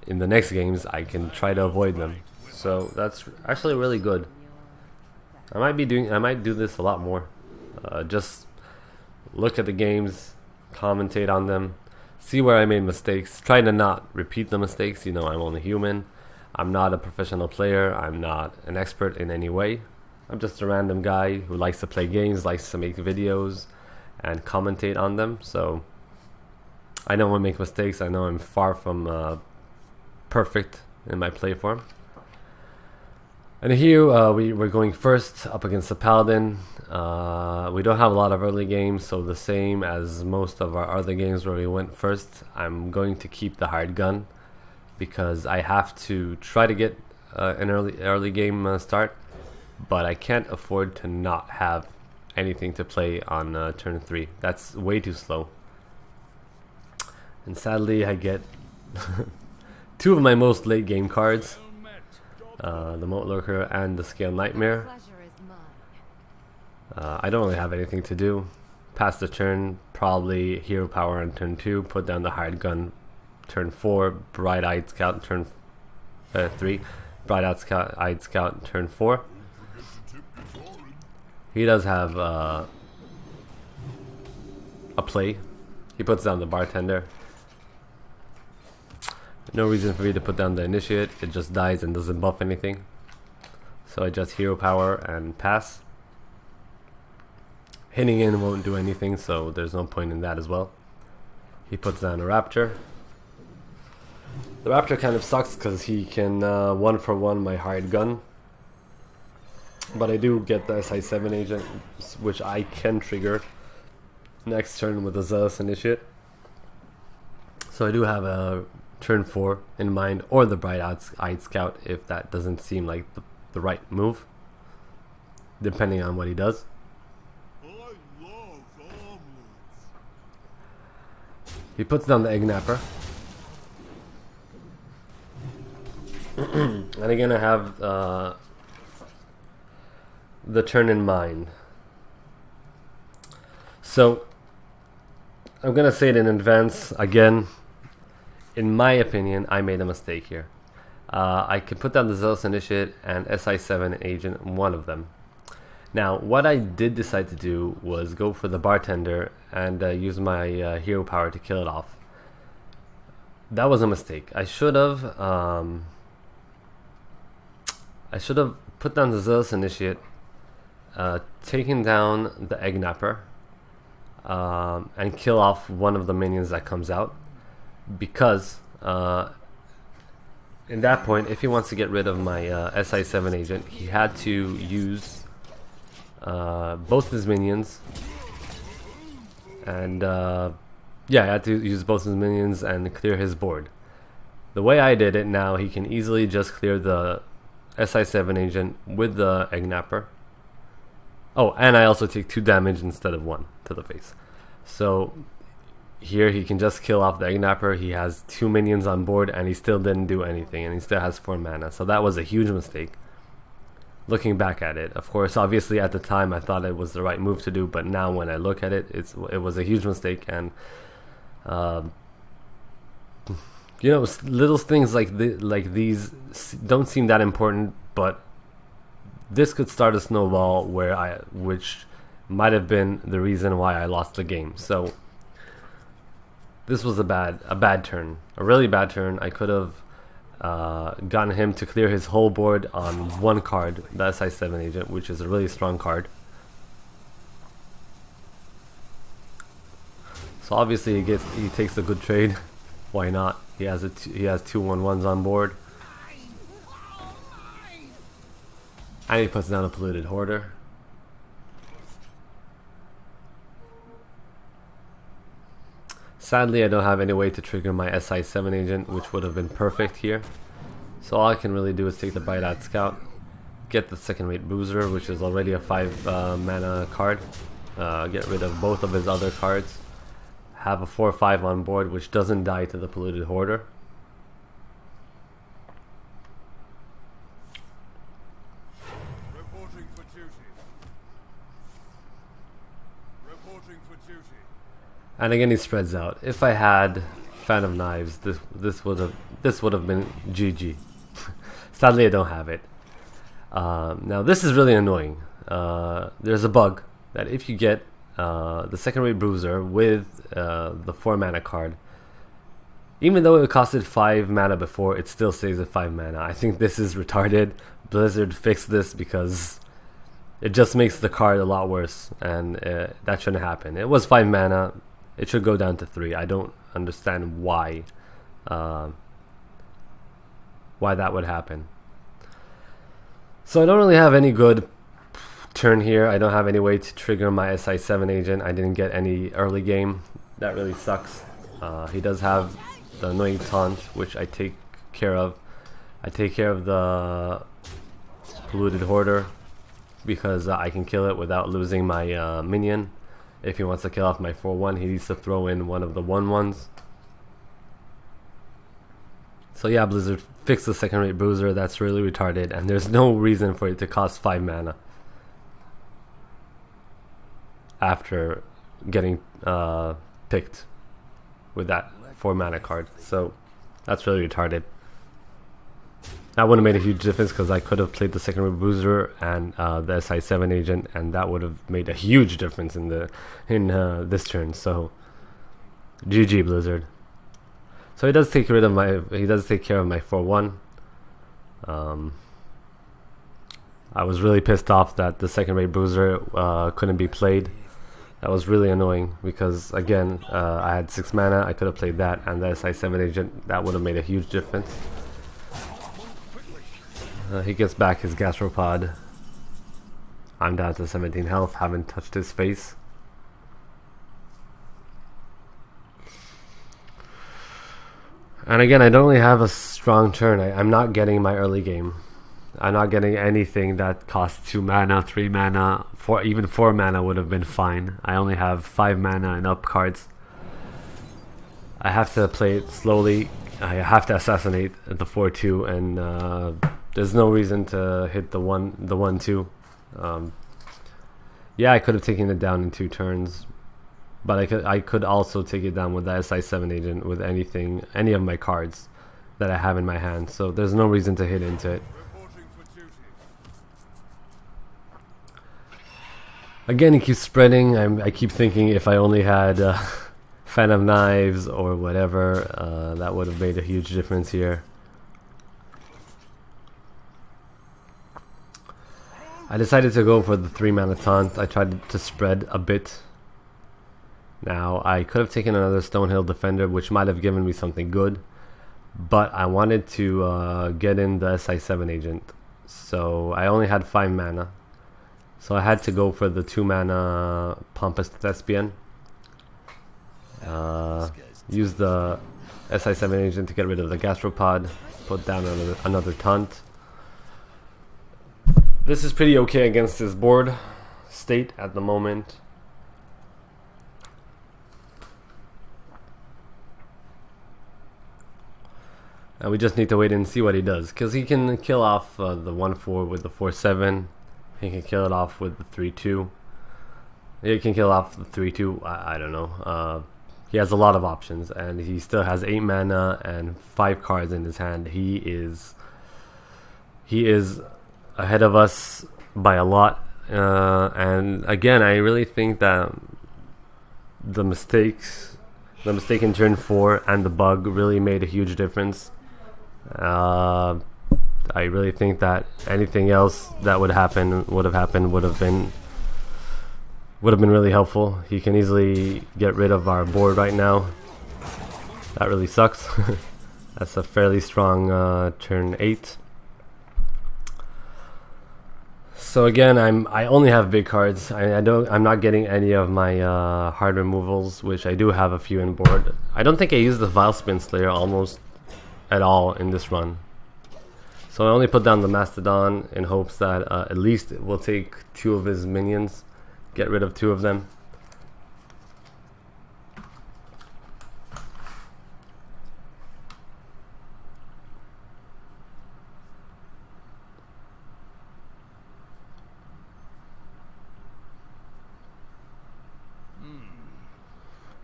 in the next games I can try to avoid them. So that's actually really good. I might do this a lot more. Just look at the games, commentate on them, see where I made mistakes, try to not repeat the mistakes. You know, I'm only human. I'm not a professional player. I'm not an expert in any way. I'm just a random guy who likes to play games, likes to make videos and commentate on them. So I know I make mistakes. I know I'm far from perfect in my play form. And here we're going first up against the Paladin. We don't have a lot of early games, so the same as most of our other games where we went first, I'm going to keep the hard gun because I have to try to get an early game start, but I can't afford to not have anything to play on turn 3. That's way too slow. And sadly I get 2 of my most late game cards. The Moat Lurker and the Scale Nightmare. I don't really have anything to do. Pass the turn, probably Hero Power on turn 2, put down the Hired Gun turn 4, Bright-Eyed Scout turn 3, Bright-Eyed Scout turn 4. He does have a play. He puts down the Bartender. No reason for me to put down the Initiate. It just dies and doesn't buff anything. So I just Hero Power and pass. Hitting in won't do anything, so there's no point in that as well. He puts down a Raptor. The Raptor kind of sucks because he can 1-for-1 my Hired Gun. But I do get the SI7 agent, which I can trigger next turn with a Zealous Initiate. So I do have a turn 4 in mind, or the Bright-Eyed Scout if that doesn't seem like the right move, depending on what he does. He puts down the Egg Napper. And again, I have the turn in mind. So I'm gonna say it in advance again. In my opinion, I made a mistake here. I can put down the Zealous Initiate and SI7 Agent, one of them. Now, what I did decide to do was go for the Bartender and use my hero power to kill it off. That was a mistake. I should have put down the Zealous Initiate, taken down the Egg Napper, and kill off one of the minions that comes out, because in that point, if he wants to get rid of my SI7 agent, he had to use both his minions, and yeah, I had to use both his minions and clear his board. The way I did it now, he can easily just clear the SI7 agent with the Egg Napper. Oh, and I also take 2 damage instead of 1 to the face. So here he can just kill off the Egg Napper. He has 2 minions on board and he still didn't do anything, and he still has 4 mana. So that was a huge mistake. Looking back at it, of course, obviously at the time I thought it was the right move to do, but now when I look at it, it was a huge mistake. And you know, little things like these don't seem that important, but this could start a snowball which might have been the reason why I lost the game. So this was a bad turn, a really bad turn. I could have gotten him to clear his whole board on 1 card, the SI7 agent, which is a really strong card. So obviously he takes a good trade. Why not? He has 2 1/1s on board, and he puts down a Polluted Hoarder. Sadly, I don't have any way to trigger my SI7 agent, which would have been perfect here. So all I can really do is take the Bite Out Scout, get the Second-Rate Bruiser, which is already a 5 mana card, get rid of both of his other cards, have a 4/5 on board, which doesn't die to the Polluted Hoarder. Reporting for duty. Reporting for duty. And again, he spreads out. If I had Fan of Knives, this would have been GG. Sadly, I don't have it. Now this is really annoying. There's a bug that if you get the Second-Rate Bruiser with the 4 mana card, even though it costed 5 mana before, it still stays at 5 mana. I think this is retarded. Blizzard fixed this because it just makes the card a lot worse, and that shouldn't happen. It was 5 mana. It should go down to 3. I don't understand why that would happen. So I don't really have any good turn here. I don't have any way to trigger my SI7 agent. I didn't get any early game. That really sucks. He does have the annoying taunt, which I take care of. I take care of the Polluted Hoarder because I can kill it without losing my minion. If he wants to kill off my 4/1, he needs to throw in one of the 1/1s. So yeah, Blizzard fixed the Second-Rate Bruiser. That's really retarded, and there's no reason for it to cost 5 mana after getting picked with that 4 mana card. So that's really retarded. That would have made a huge difference because I could have played the Second-Rate Bruiser and the SI7 agent, and that would have made a huge difference in this turn. So GG Blizzard. So he does take care of my 4/1. I was really pissed off that the Second-Rate Bruiser couldn't be played. That was really annoying because again, I had 6 mana. I could have played that and the SI7 agent. That would have made a huge difference. He gets back his Gastropod. I'm down to 17 health, haven't touched his face. And again, I don't really have a strong turn. I'm not getting my early game. I'm not getting anything that costs 2 mana, 3 mana, even 4 mana would have been fine. I only have 5 mana and up cards. I have to play it slowly. I have to assassinate the 4-2, and there's no reason to hit the 1-2. Yeah, I could have taken it down in 2 turns, but I could also take it down with the SI7 agent with any of my cards that I have in my hand. So there's no reason to hit into it. Reporting for duty. Again, he keeps spreading. I keep thinking if I only had Fan of Knives or whatever, that would have made a huge difference here. I decided to go for the 3-mana taunt. I tried to spread a bit. Now, I could have taken another Stonehill Defender, which might have given me something good, but I wanted to get in the SI7 agent. So I only had 5 mana. So I had to go for the 2-mana Pompous Thespian. Use the SI7 agent to get rid of the Gastropod. Put down another taunt. This is pretty okay against his board state at the moment. And we just need to wait and see what he does, because he can kill off the 1-4 with the 4-7. He can kill it off with the 3-2. He can kill off the 3-2. I don't know. He has a lot of options, and he still has 8 mana and 5 cards in his hand. He is ahead of us by a lot, and again, I really think that the mistake in turn 4 and the bug really made a huge difference. I really think that anything else that would have been really helpful. He can easily get rid of our board right now. That really sucks. That's a fairly strong turn 8. So again, I only have big cards. I'm not getting any of my hard removals, which I do have a few in board. I don't think I used the Vile Spin Slayer almost at all in this run. So I only put down the Mastodon in hopes that at least it will take 2 of his minions, get rid of 2 of them.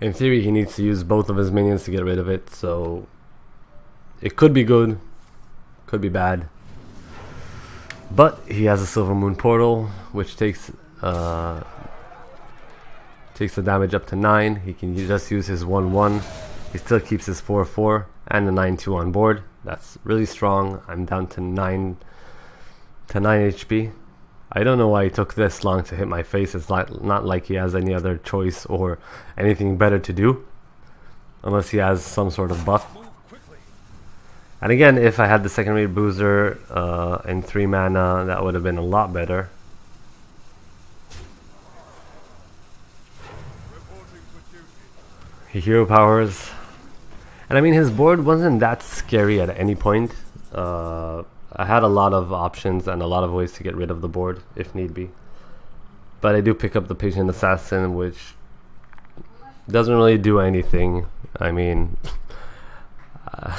In theory, he needs to use both of his minions to get rid of it, so it could be good, could be bad. But he has a Silver Moon Portal, which takes the damage up to 9. He can just use his 1-1. He still keeps his 4-4 and the 9-2 on board. That's really strong. I'm down to 9 HP. I don't know why he took this long to hit my face. It's not like he has any other choice or anything better to do, unless he has some sort of buff. And again, if I had the second rate boozer in 3 mana, that would have been a lot better. He hero powers. And I mean, his board wasn't that scary at any point. I had a lot of options and a lot of ways to get rid of the board if need be. But I do pick up the Patient Assassin, which doesn't really do anything. I mean,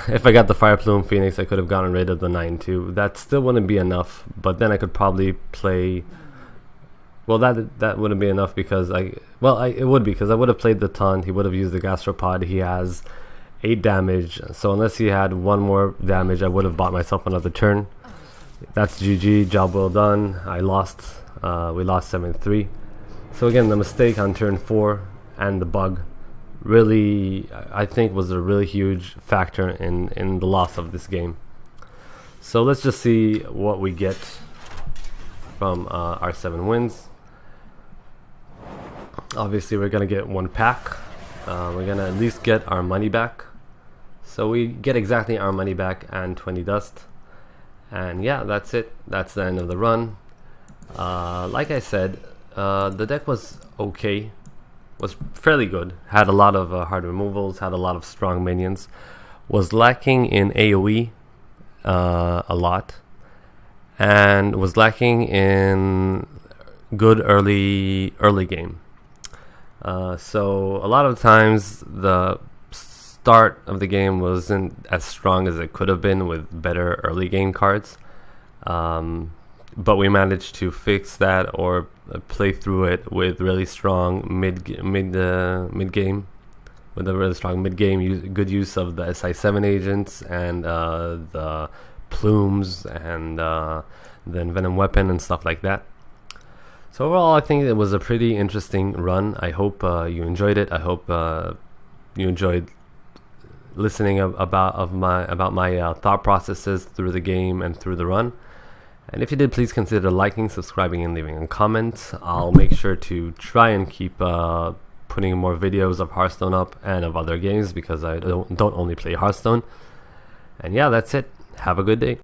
if I got the Fire Plume Phoenix, I could have gotten rid of the 9-2. That still wouldn't be enough, but then I could probably play... Well, that wouldn't be enough because it would be, because I would have played the Taunt. He would have used the Gastropod. He has 8 damage, so unless he had 1 more damage, I would have bought myself another turn. That's GG, job well done. I lost. We lost 7-3. So again, the mistake on turn 4 and the bug really, I think, was a really huge factor in the loss of this game. So let's just see what we get from our 7 wins. Obviously, we're gonna get 1 pack. We're gonna at least get our money back. So we get exactly our money back and 20 dust. And yeah, that's it. That's the end of the run. Like I said, the deck was okay. Was fairly good. Had a lot of hard removals. Had a lot of strong minions. Was lacking in AoE a lot. And was lacking in good early game. So a lot of times the start of the game wasn't as strong as it could have been with better early game cards. But we managed to fix that, or play through it with really strong mid game, with a really strong mid game, good use of the SI7 agents and the plumes and then venom weapon and stuff like that. So overall, I think it was a pretty interesting run. I hope you enjoyed it. I hope you enjoyed listening about my thought processes through the game and through the run. And if you did, please consider liking, subscribing, and leaving a comment. I'll make sure to try and keep putting more videos of Hearthstone up and of other games, because I don't only play Hearthstone. And yeah, that's it. Have a good day.